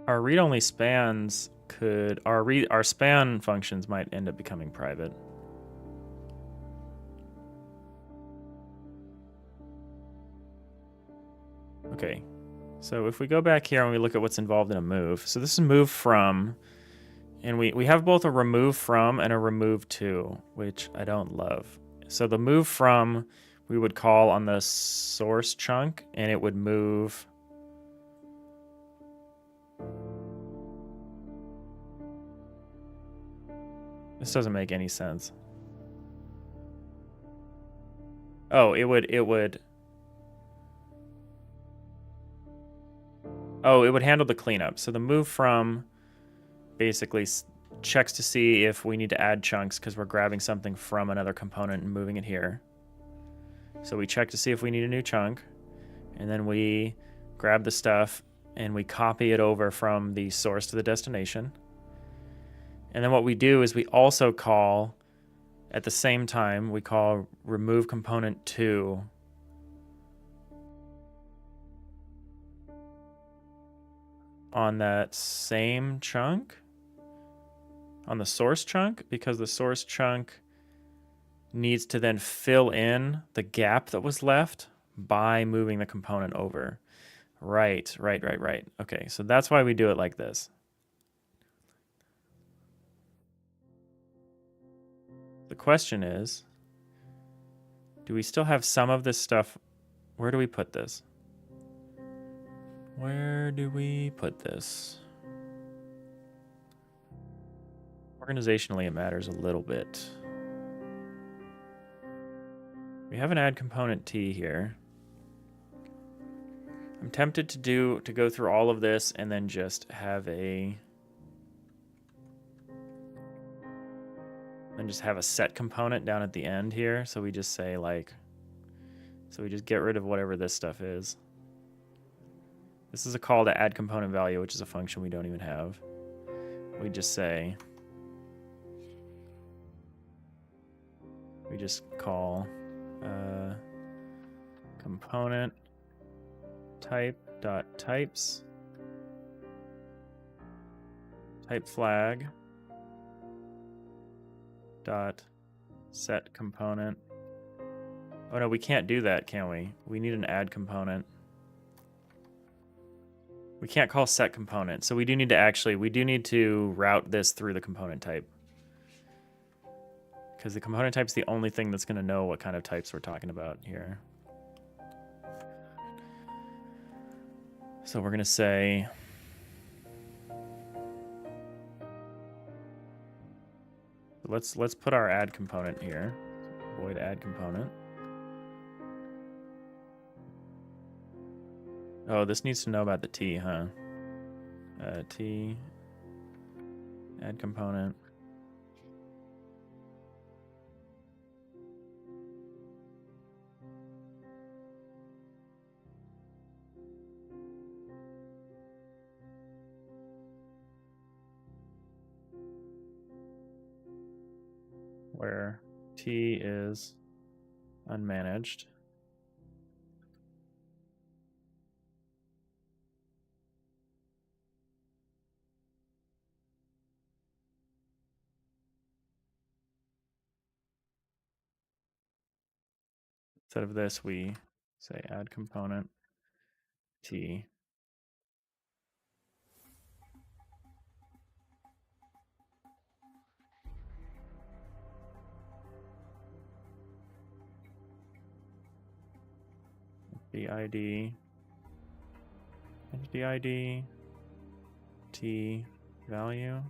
A: Our read-only spans could... Our span functions might end up becoming private. Okay, so if we go back here and we look at what's involved in a move. So this is move from, and we have both a remove from and a remove to, which I don't love. So the move from we would call on the source chunk, and it would move... This doesn't make any sense. Oh, it would handle the cleanup. So the move from basically checks to see if we need to add chunks because we're grabbing something from another component and moving it here. So we check to see if we need a new chunk, and then we grab the stuff and we copy it over from the source to the destination. And then what we do is we also call, at the same time, we call remove component to on that same chunk, on the source chunk, because the source chunk needs to then fill in the gap that was left by moving the component over. Right. Okay, so that's why we do it like this. The question is, do we still have some of this stuff? Where do we put this? Where do we put this? Organizationally, it matters a little bit. We have an add component T here. I'm tempted to go through all of this and then just have a set component down at the end here. So we just say like, so we just get rid of whatever this stuff is. This is a call to add component value, which is a function we don't even have. We just say, we just call component type dot types type flag dot set component. Oh no, we can't do that, can we? We need an add component. We can't call set component, so we do need to route this through the component type. Because the component type's the only thing that's going to know what kind of types we're talking about here. So we're going to say let's put our add component here. Void add component. Oh, this needs to know about the T, huh? T add component. Where T is unmanaged. Instead of this, we say add component T. The ID, entity ID, T value.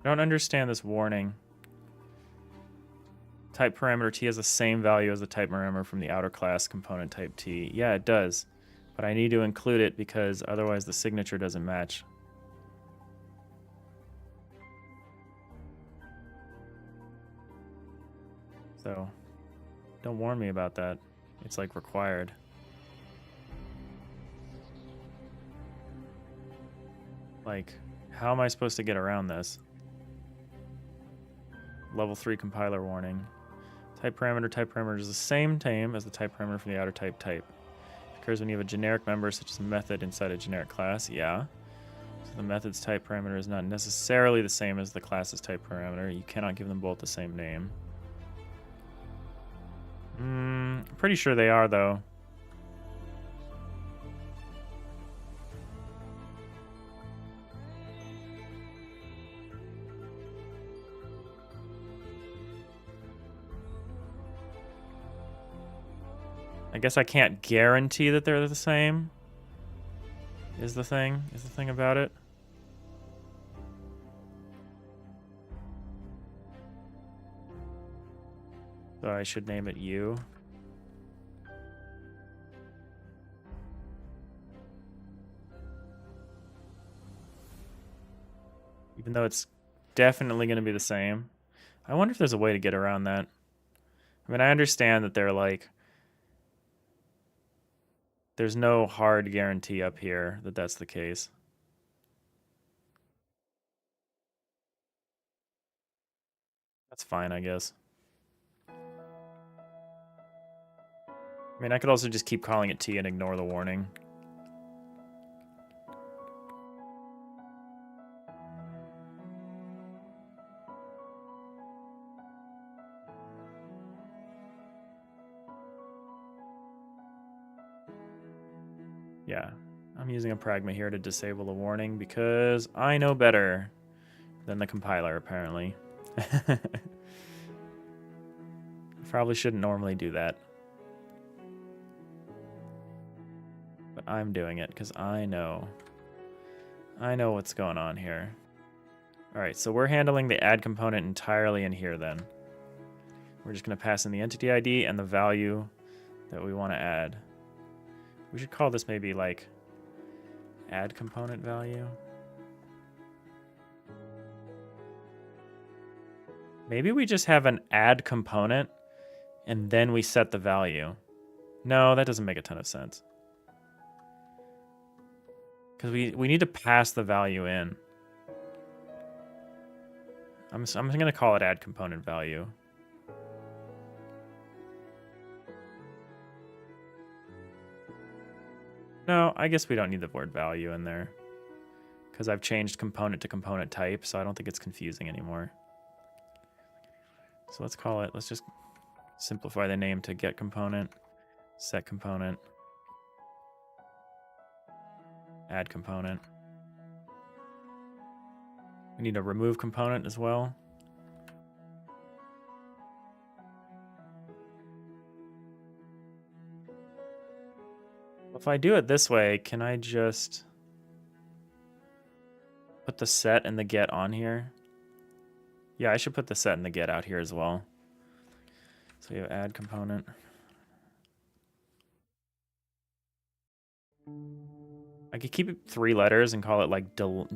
A: I don't understand this warning. Type parameter T has the same value as the type parameter from the outer class component type T. Yeah, it does. But I need to include it because otherwise the signature doesn't match. So, don't warn me about that. It's like required. Like, how am I supposed to get around this? Level 3 compiler warning. Type parameter is the same name as the type parameter from the outer type type. It occurs when you have a generic member such as a method inside a generic class. Yeah. So the method's type parameter is not necessarily the same as the class's type parameter. You cannot give them both the same name. Pretty sure they are, though. I guess I can't guarantee that they're the same. Is the thing about it. So I should name it U. Even though it's definitely going to be the same. I wonder if there's a way to get around that. I mean, I understand that they're like, there's no hard guarantee up here that that's the case. That's fine, I guess. I mean, I could also just keep calling it T and ignore the warning. Yeah, I'm using a pragma here to disable the warning because I know better than the compiler, apparently. Probably shouldn't normally do that. But I'm doing it because I know. I know what's going on here. All right, so we're handling the add component entirely in here then. We're just going to pass in the entity ID and the value that we want to add. We should call this maybe like add component value. Maybe we just have an add component and then we set the value. No, that doesn't make a ton of sense. Because we need to pass the value in. I'm going to call it add component value. No, I guess we don't need the word value in there. Because I've changed component to component type, so I don't think it's confusing anymore. So let's call it, let's just simplify the name to get component, set component, add component. We need a remove component as well. If I do it this way, can I just put the set and the get on here? Yeah, I should put the set and the get out here as well. So we have add component. I could keep it 3 letters and call it like del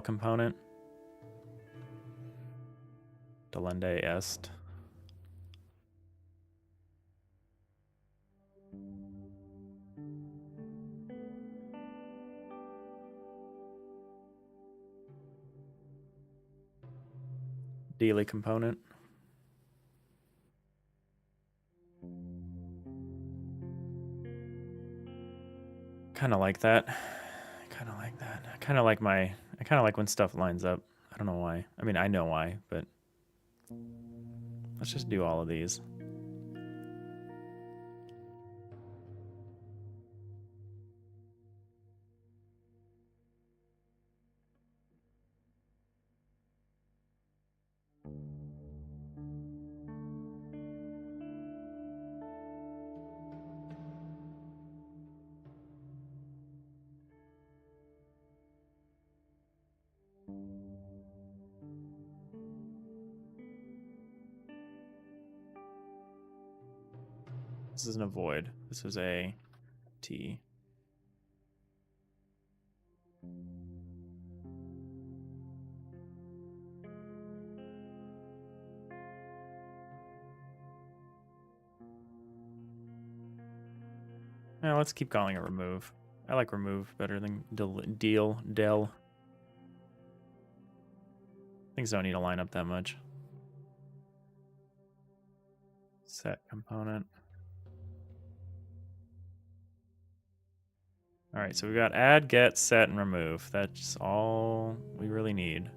A: component. Delende est. Daily component. Kind of like that. Kind of like that. I kind of like when stuff lines up. I don't know why. I mean, I know why, but let's just do all of these. This isn't a void. This is a T. Now let's keep calling it remove. I like remove better than del. Things don't need to line up that much. Set component. All right, so we've got add, get, set, and remove. That's all we really need.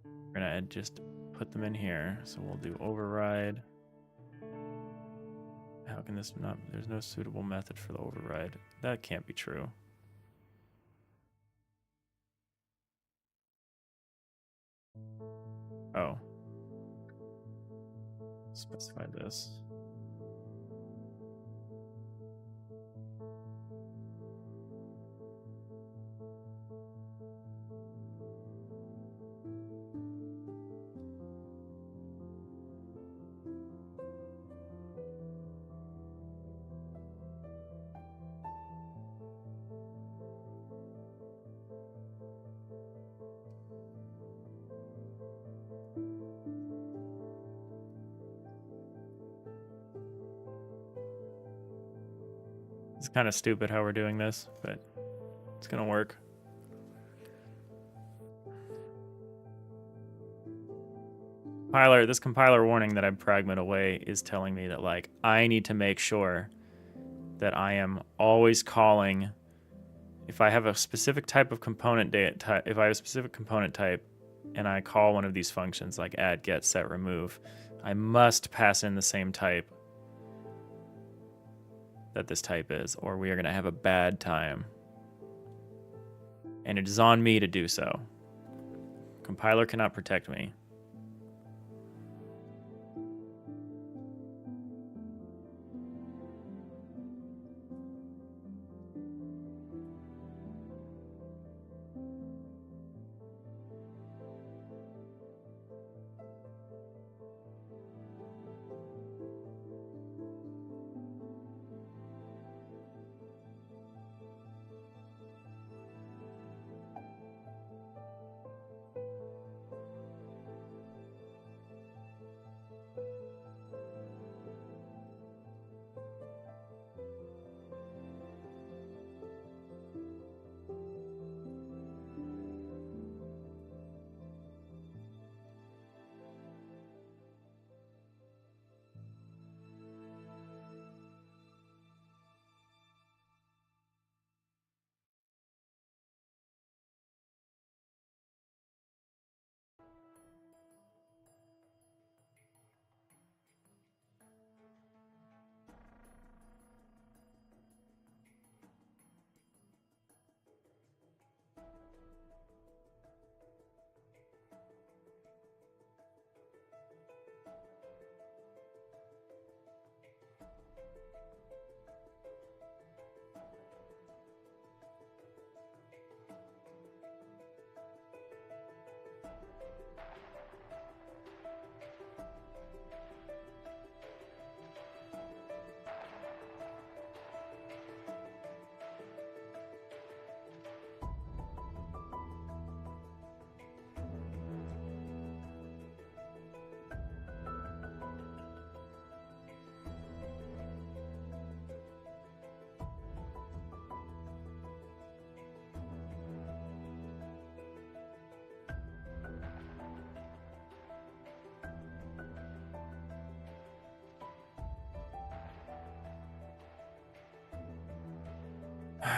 A: We're gonna just put them in here. So we'll do override. How can this not, there's no suitable method for the override. That can't be true. Oh. Specify this. It's kind of stupid how we're doing this, but it's gonna work. This compiler warning that I pragmat away is telling me that, like, I need to make sure that I am always calling. If I have a specific type of component type, if I have a specific component type, and I call one of these functions like add, get, set, remove, I must pass in the same type that this type is, or we are going to have a bad time. And it is on me to do so. Compiler cannot protect me.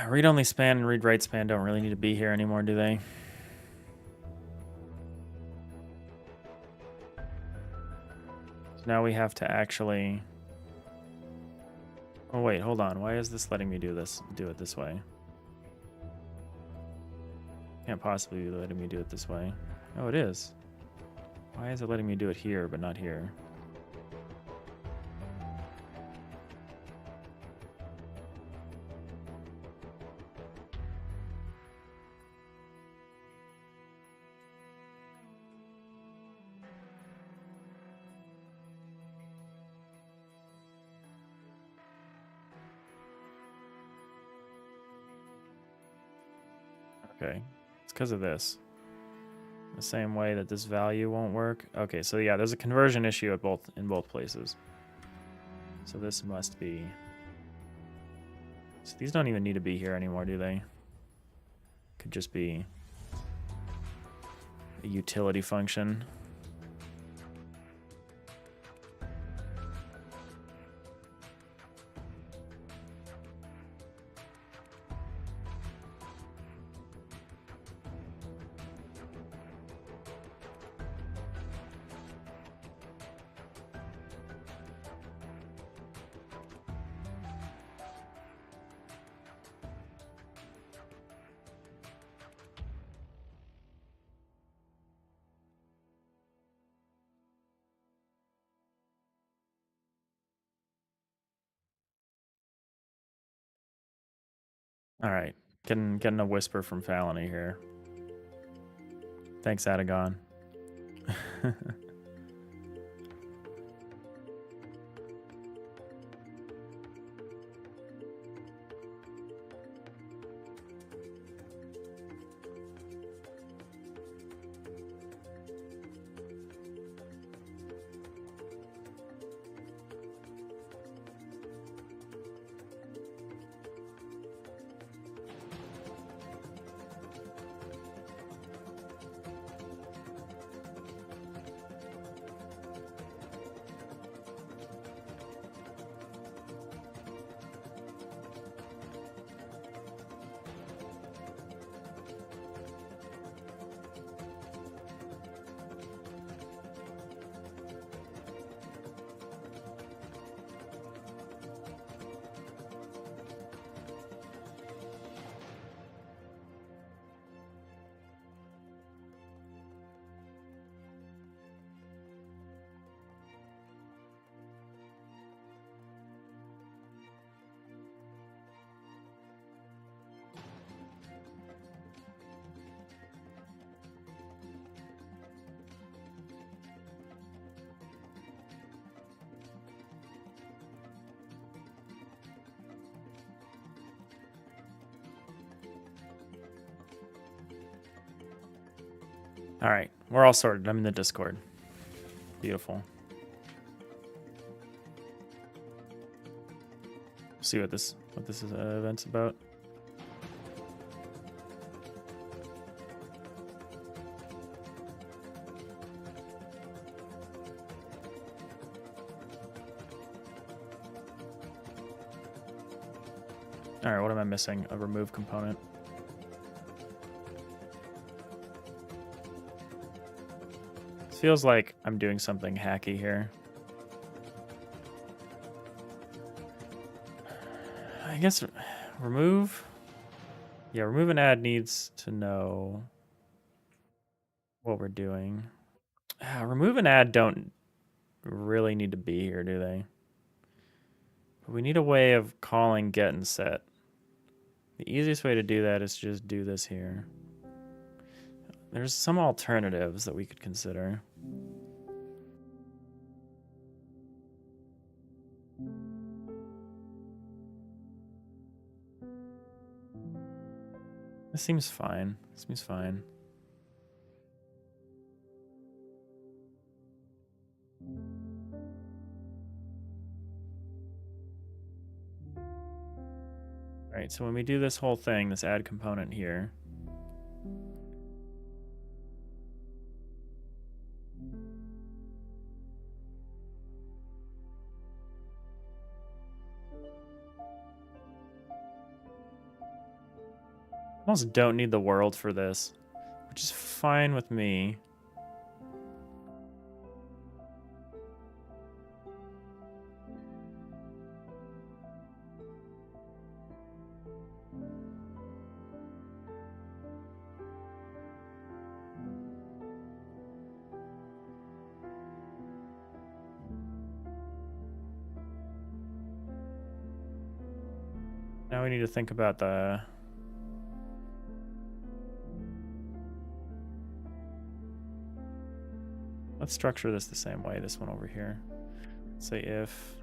A: Read-only span and read-write span don't really need to be here anymore, do they? So now we have to actually... Oh wait, hold on. Why is this letting me do this? Do it this way? Can't possibly be letting me do it this way. Oh, it is. Why is it letting me do it here, but not here? Okay, it's because of this. The same way that this value won't work. Okay, so yeah, there's a conversion issue at in both places. So this must be... So these don't even need to be here anymore, do they? Could just be a utility function. All right, getting a whisper from Felony here. Thanks, Adagon. All right, we're all sorted. I'm in the Discord. Beautiful. See what this is, event's about. All right, what am I missing? A remove component. This feels like I'm doing something hacky here. I guess remove. Yeah, remove and add needs to know what we're doing. Remove and add don't really need to be here, do they? But we need a way of calling get and set. The easiest way to do that is to just do this here. There's some alternatives that we could consider. This seems fine. This seems fine. All right, so when we do this whole thing, this add component here, almost don't need the world for this, which is fine with me. Now we need to think about the... Let's structure this the same way, this one over here. Let's say if...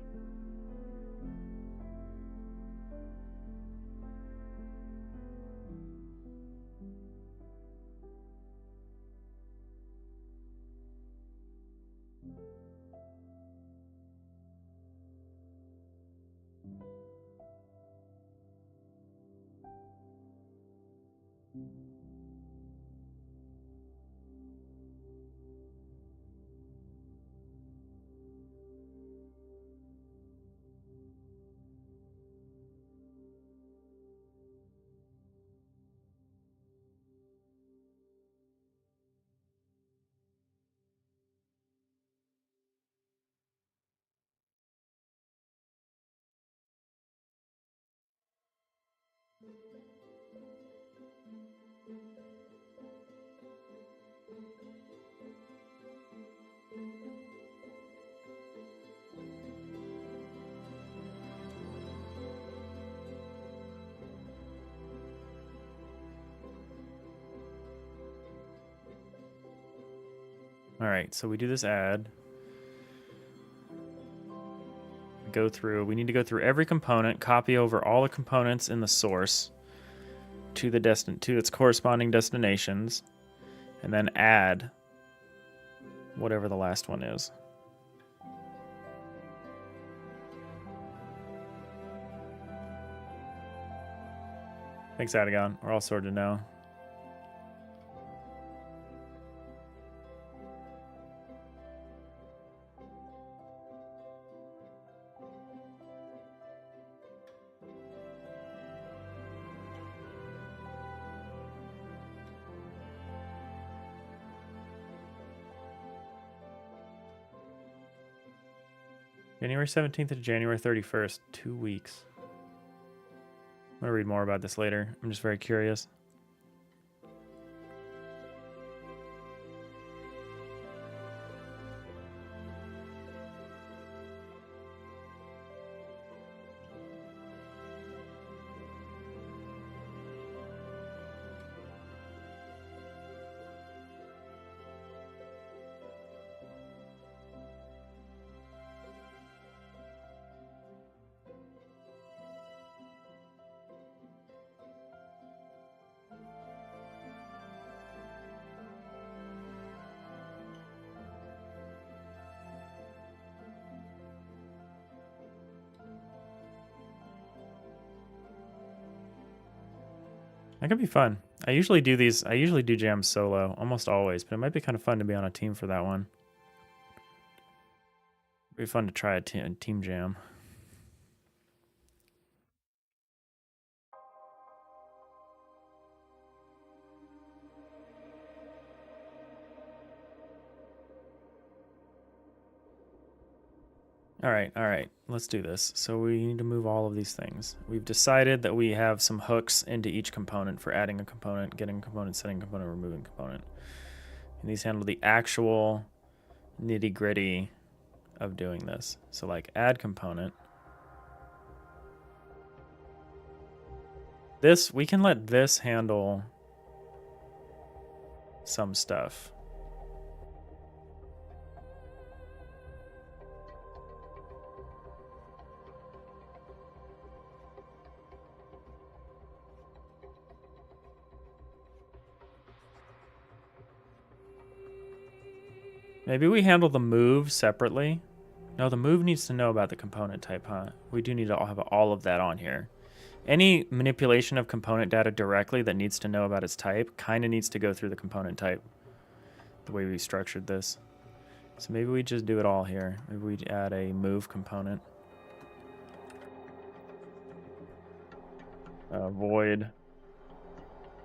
A: All right, so we do this add. Go through. We need to go through every component, copy over all the components in the source to its corresponding destinations, and then add whatever the last one is. Thanks, Adagon. We're all sorted now. January 17th to January 31st, 2 weeks. I'm going to read more about this later. I'm just very curious. That could be fun. I usually do jams solo, almost always, but it might be kind of fun to be on a team for that one. It'd be fun to try a team jam. All right, let's do this. So we need to move all of these things. We've decided that we have some hooks into each component for adding a component, getting a component, setting a component, removing a component. And these handle the actual nitty gritty of doing this. So like add component. This, we can let this handle some stuff. Maybe we handle the move separately. No, the move needs to know about the component type, huh? We do need to have all of that on here. Any manipulation of component data directly that needs to know about its type kind of needs to go through the component type, the way we structured this. So maybe we just do it all here. Maybe we add a move component. Void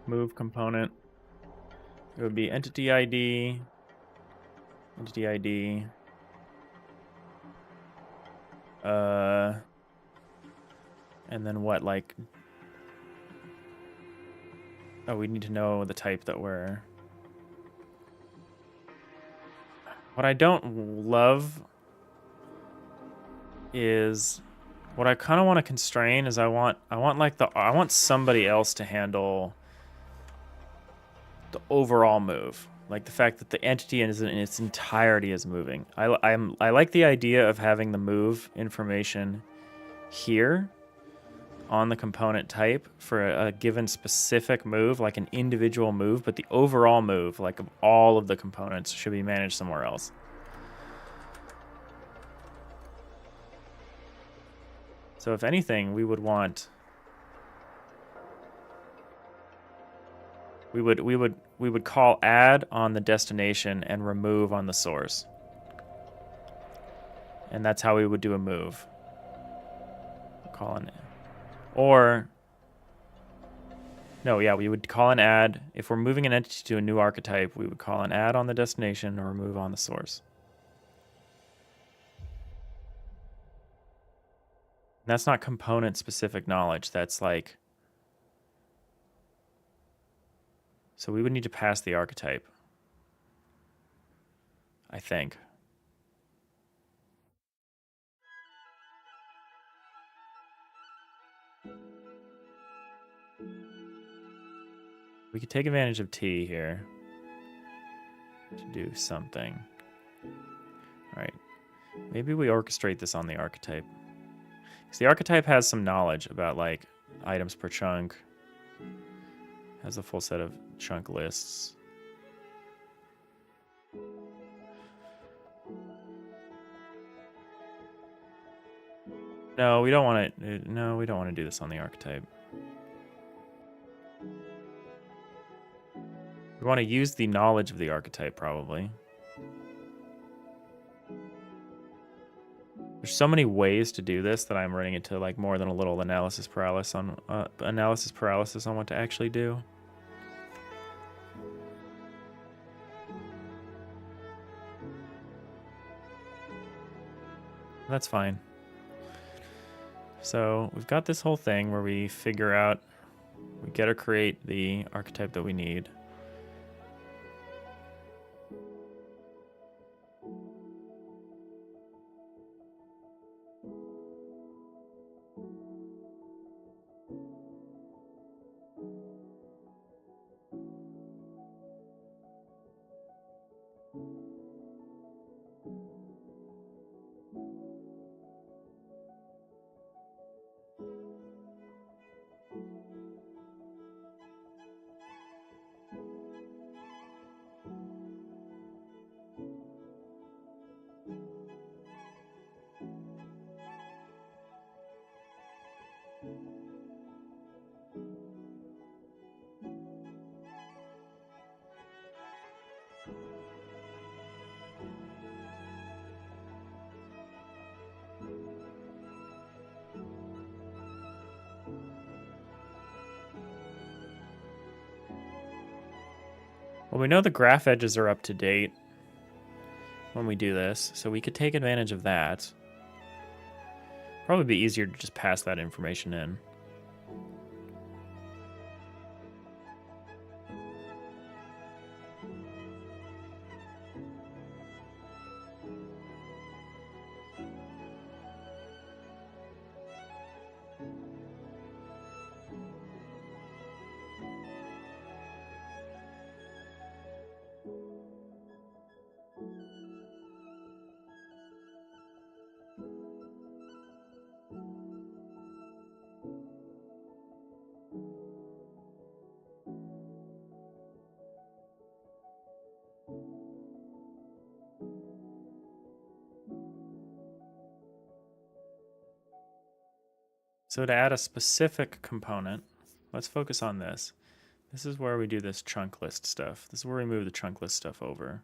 A: move component. It would be entity ID, entity ID, and then what, like, oh, we need to know the type that we're, what I don't love is, what I kind of want to constrain is I want somebody else to handle the overall move. Like the fact that the entity in its entirety is moving. I like the idea of having the move information here on the component type for a given specific move, like an individual move, but the overall move, like of all of the components, should be managed somewhere else. So if anything, we would want, we would call add on the destination and remove on the source. And that's how we would do a move. Call an, or no, yeah, we would call an add. If we're moving an entity to a new archetype, we would call an add on the destination and remove on the source. That's not component specific knowledge. That's like, so we would need to pass the archetype, I think. We could take advantage of T here to do something. All right, maybe we orchestrate this on the archetype. Because the archetype has some knowledge about like items per chunk, has a full set of chunk lists. No, we don't want to. No, we don't want to do this on the archetype. We want to use the knowledge of the archetype, probably. There's so many ways to do this that I'm running into like more than a little analysis paralysis on what to actually do. That's fine. So we've got this whole thing where we figure out, we get to create the archetype that we need. Well, we know the graph edges are up to date when we do this, so we could take advantage of that. Probably be easier to just pass that information in. So to add a specific component, let's focus on this. This is where we do this chunk list stuff. This is where we move the chunk list stuff over.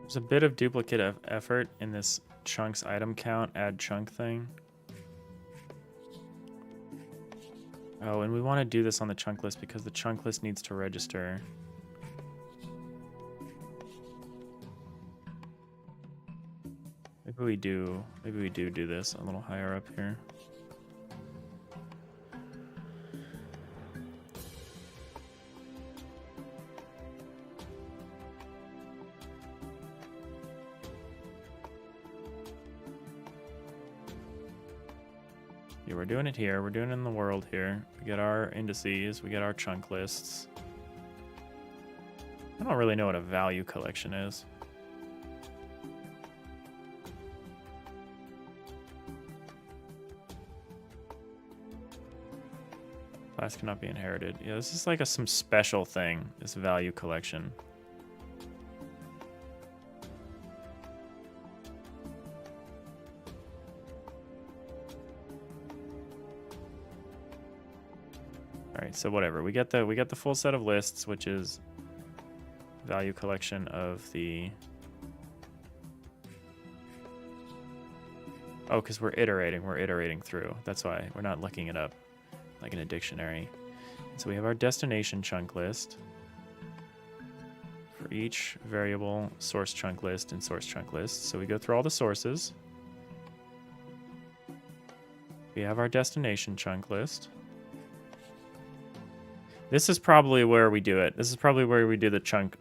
A: There's a bit of duplicate effort in this chunks item count add chunk thing. Oh, and we want to do this on the chunk list because the chunk list needs to register. Maybe we do this a little higher up here. Yeah, we're doing it here. We're doing it in the world here. We get our indices. We get our chunk lists. I don't really know what a value collection is. Class cannot be inherited. Yeah, this is like some special thing, this value collection. Alright, so whatever. We get the full set of lists, which is value collection of the... Oh, because we're iterating through. That's why we're not looking it up like in a dictionary. So we have our destination chunk list for each variable, source chunk list and source chunk list. So we go through all the sources. We have our destination chunk list. This is probably where we do it. This is probably where we do the chunk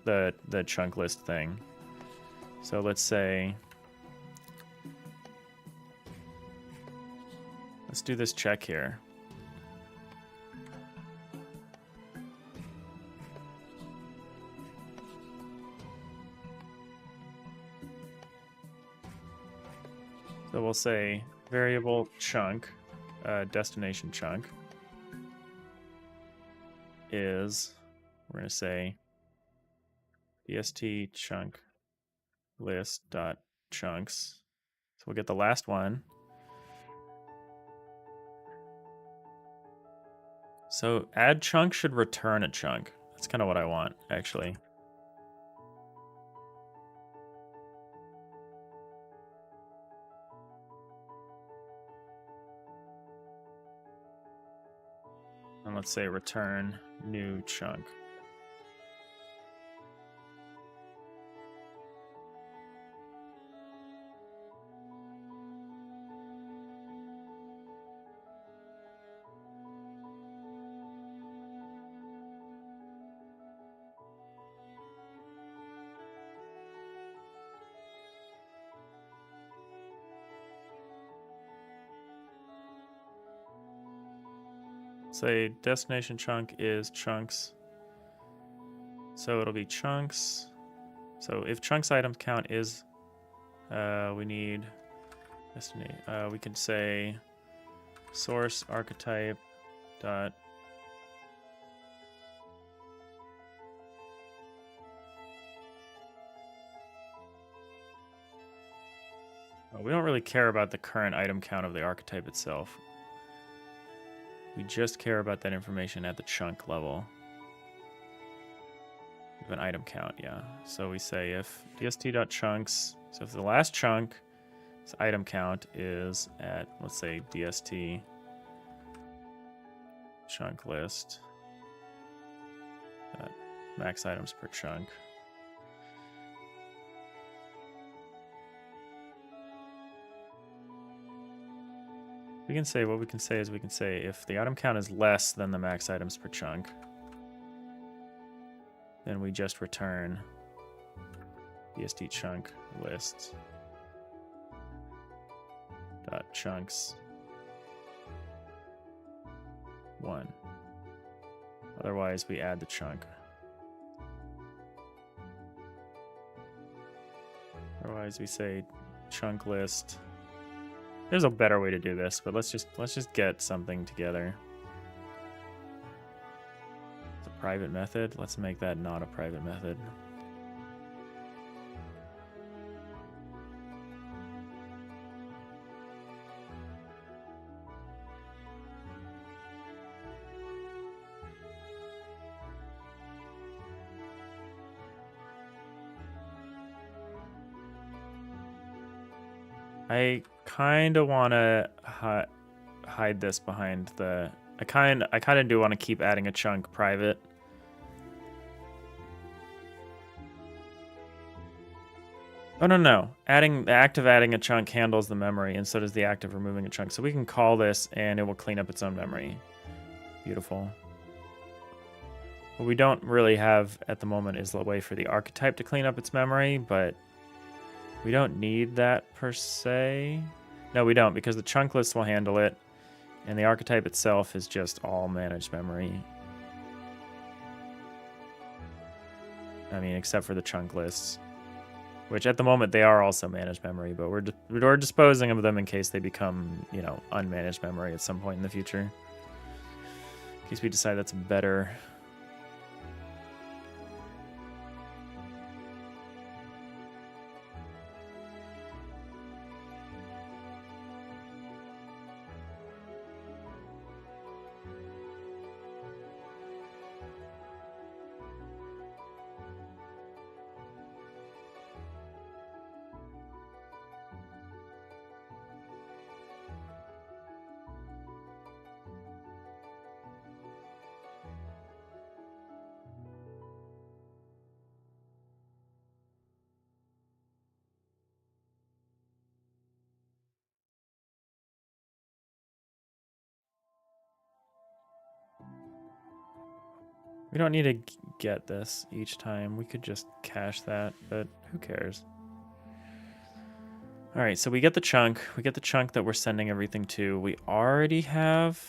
A: list thing. So let's say, let's do this check here. So we'll say variable chunk, destination chunk is, we're going to say dst chunk list dot chunks. So we'll get the last one. So add chunk should return a chunk. That's kind of what I want, actually. And let's say return new chunk. Say destination chunk is chunks. So it'll be chunks. So if chunks item count is, we need destiny. We could say source archetype dot We don't really care about the current item count of the archetype itself. We just care about that information at the chunk level. Of an item count, yeah. So we say if dst.chunks, so if the last chunk, its item count is at, let's say, dst chunk list, max items per chunk. We can say, what we can say is we can say if the item count is less than the max items per chunk, then we just return dst chunk list dot chunks 1. Otherwise, we add the chunk. Otherwise, we say chunk list. There's a better way to do this, but let's just get something together. It's a private method. Let's make that not a private method. I kind of want to hide this behind the... I kind of do want to keep adding a chunk private. Oh, no. The act of adding a chunk handles the memory, and so does the act of removing a chunk. So we can call this, and it will clean up its own memory. Beautiful. What we don't really have at the moment is a way for the archetype to clean up its memory, but... we don't need that per se. No, we don't, because the chunk list will handle it, and the archetype itself is just all managed memory. I mean, except for the chunk lists, which at the moment they are also managed memory, but we're disposing of them in case they become, you know, unmanaged memory at some point in the future. In case we decide that's better. We don't need to get this each time. We could just cache that, but who cares? All right, so we get the chunk. We get the chunk that we're sending everything to. We already have...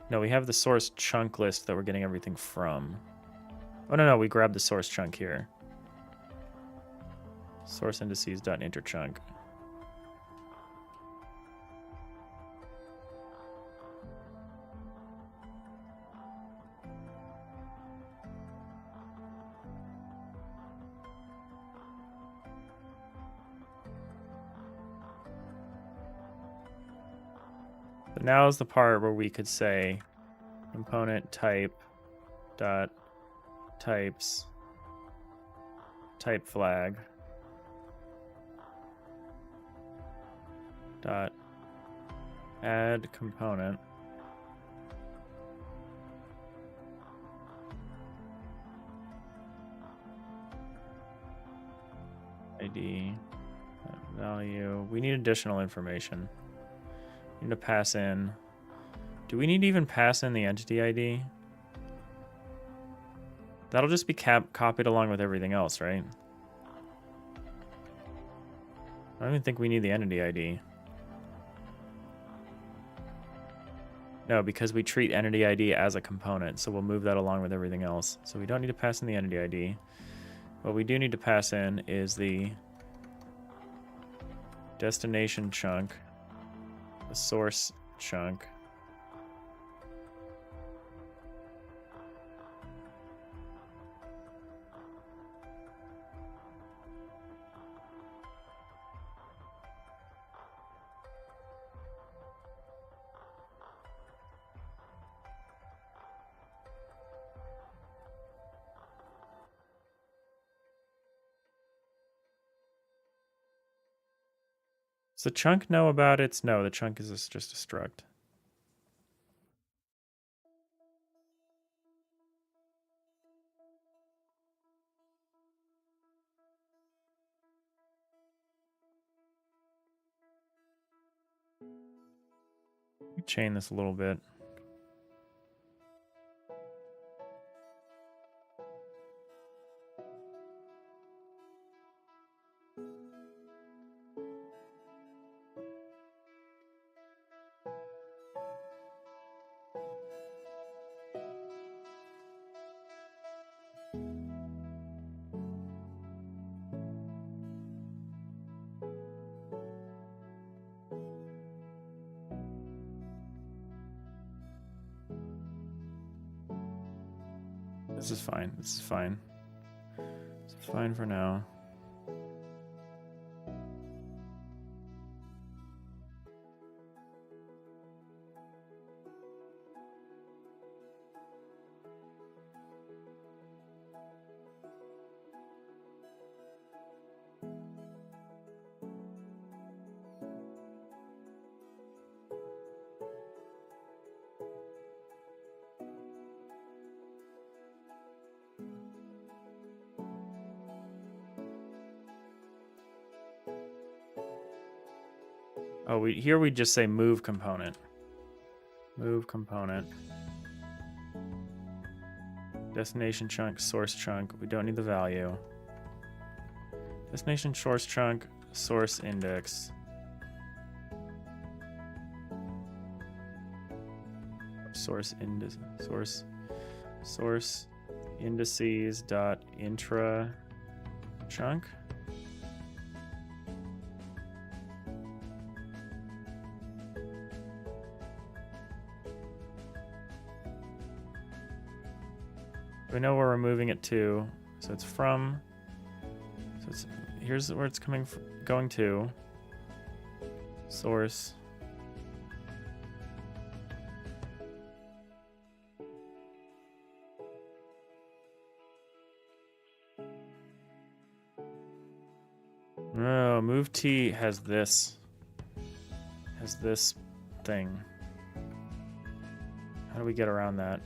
A: no, we have the source chunk list that we're getting everything from. Oh, no, we grabbed the source chunk here. Source indices.interchunk. But now is the part where we could say component type dot types type flag dot add component ID value. We need additional information. We need to pass in. Do we need to even pass in the entity ID? That'll just be copied along with everything else, right? I don't even think we need the entity ID. No, because we treat entity ID as a component, so we'll move that along with everything else. So we don't need to pass in the entity ID. What we do need to pass in is the destination chunk, the source chunk, the chunk know about it? No, the chunk is just a struct. Chain this a little bit. This is fine. This is fine. This is fine for now. Oh, here we just say move component. Move component. Destination chunk, source chunk. We don't need the value. Destination source chunk, source index. Source indices dot intra chunk. We know where we're moving it to, so it's from. So it's here's where it's going to. Source. No, move T has this thing. How do we get around that?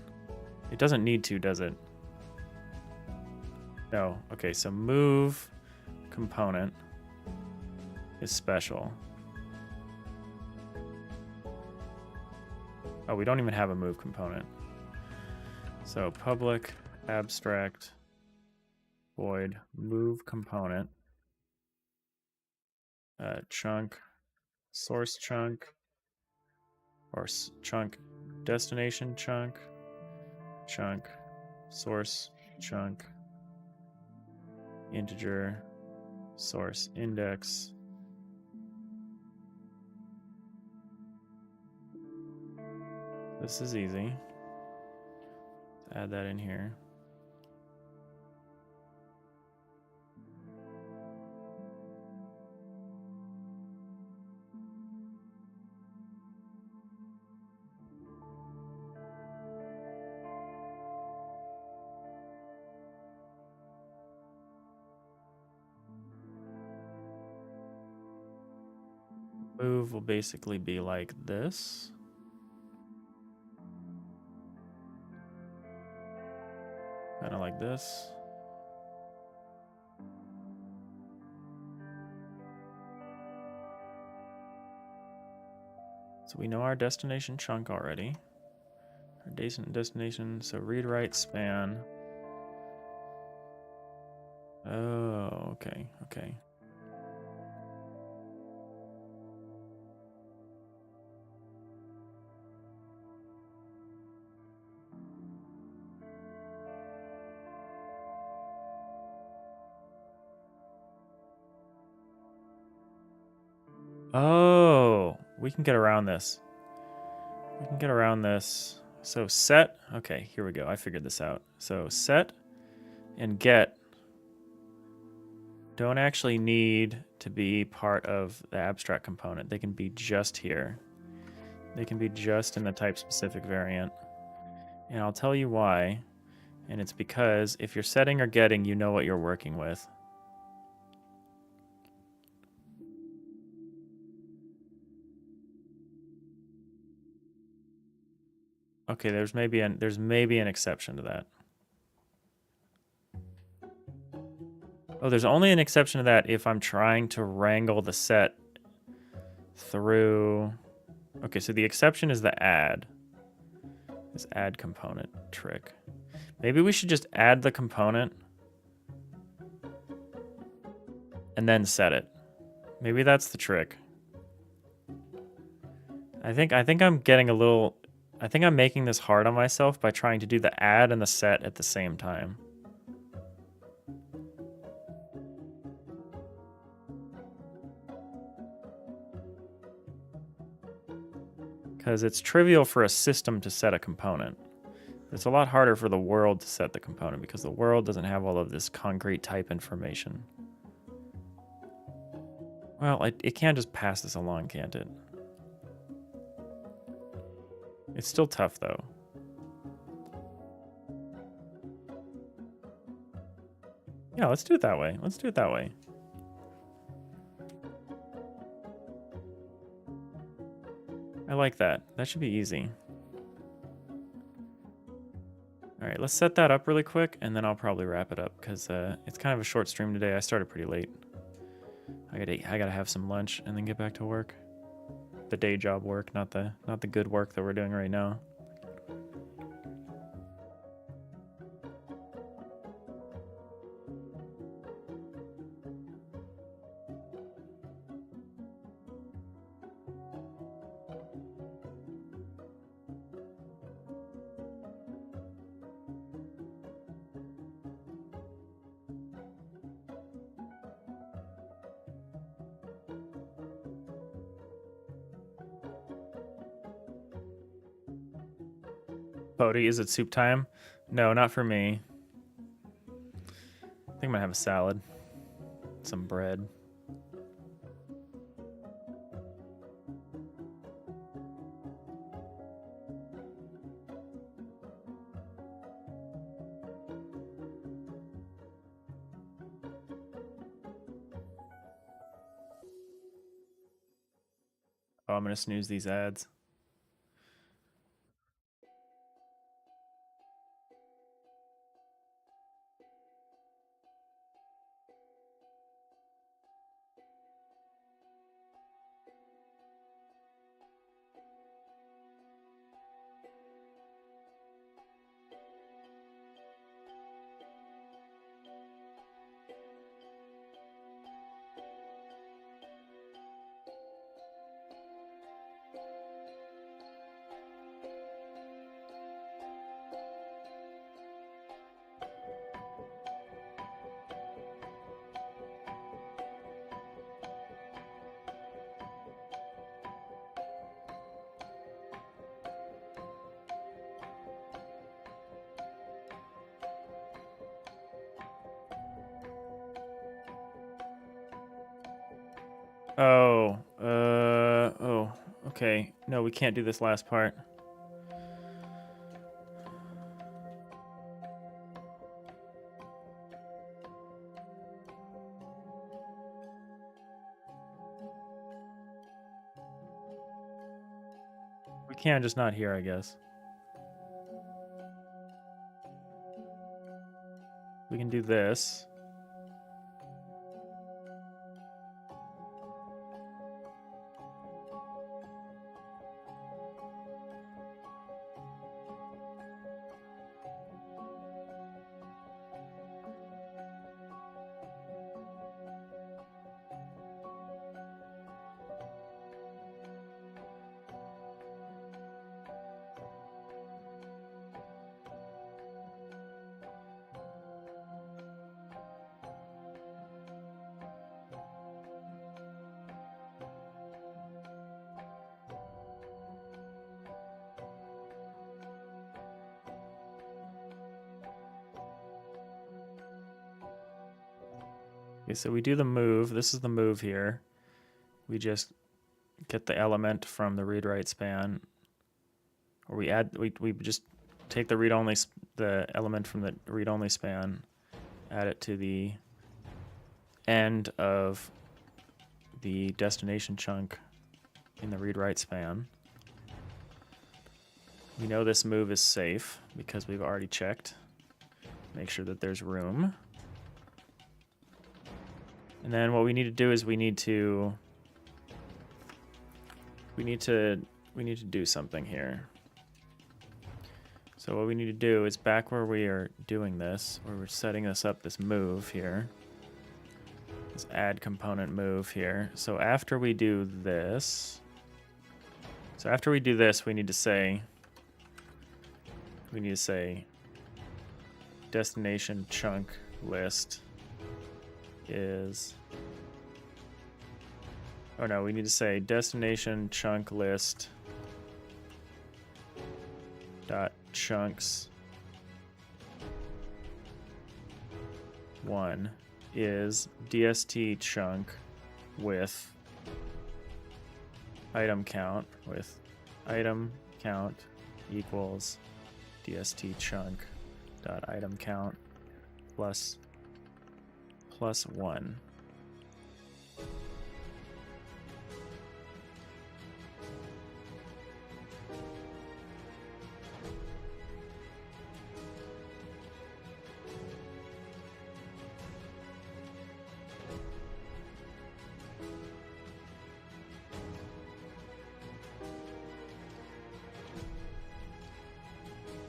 A: It doesn't need to, does it? No. Okay, so move component is special. Oh, we don't even have a move component. So public abstract void move component chunk source chunk or chunk destination chunk source chunk integer source index this is easy. Let's add that in here. Move will basically be like this. Kind of like this. So we know our destination chunk already. Our destination, so read, write, span. Oh, okay, okay. Oh, we can get around this. We can get around this. So set, okay, here we go. I figured this out. So set and get don't actually need to be part of the abstract component. They can be just here. They can be just in the type specific variant. And I'll tell you why. And it's because if you're setting or getting, you know what you're working with. Okay, there's maybe an exception to that. Oh, there's only an exception to that if I'm trying to wrangle the set through. Okay, so the exception is the add. This add component trick. Maybe we should just add the component and then set it. Maybe that's the trick. I think I'm getting a little. I think I'm making this hard on myself by trying to do the add and the set at the same time. Because it's trivial for a system to set a component. It's a lot harder for the world to set the component because the world doesn't have all of this concrete type information. Well, it can't just pass this along, can't it? It's still tough, though. Yeah, let's do it that way. Let's do it that way. I like that. That should be easy. All right, let's set that up really quick, and then I'll probably wrap it up because it's kind of a short stream today. I started pretty late. I gotta have some lunch and then get back to work. The day job work, not the good work that we're doing right now. Bodhi, is it soup time? No, not for me. I think I'm gonna have a salad. Some bread. Oh, I'm gonna snooze these ads. Oh, okay. No, we can't do this last part. We can, just not here, I guess. We can do this. Okay, so we do the move. This is the move here. We just get the element from the read-write span, or we just take the element from the read-only span, add it to the end of the destination chunk in the read-write span. We know this move is safe because we've already checked. Make sure that there's room. And then what we need to do is we need to do something here. So what we need to do is back where we are doing this, where we're setting this up, this move here, this add component move here. So after we do this, we need to say destination chunk list is, oh no, we need to say destination chunk list dot chunks 1 is DST chunk with item count equals DST chunk dot item count plus 1.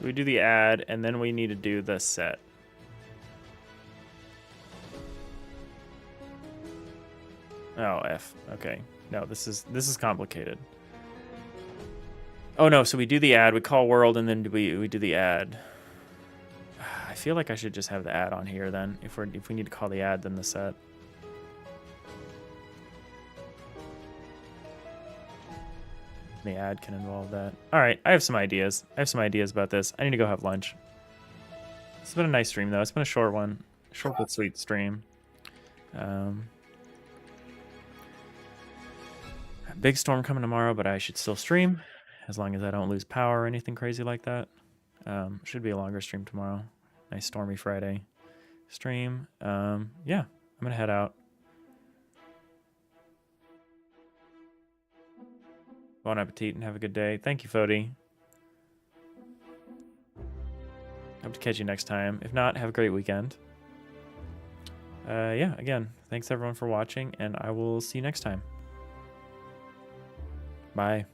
A: We do the add, and then we need to do the set. Oh, F. Okay. No, this is complicated. Oh no, so we do the add, we call world, and then we do the add. I feel like I should just have the add on here then. If we need to call the add, then the set. The add can involve that. All right, I have some ideas. About this. I need to go have lunch. It's been a nice stream, though. It's been a short one. Short but sweet stream. Big storm coming tomorrow, but I should still stream. As long as I don't lose power or anything crazy like that. Should be a longer stream tomorrow. Nice stormy Friday stream. Yeah, I'm going to head out. Bon appetit and have a good day. Thank you, Fody. Hope to catch you next time. If not, have a great weekend. Yeah, again, thanks everyone for watching, and I will see you next time. Bye.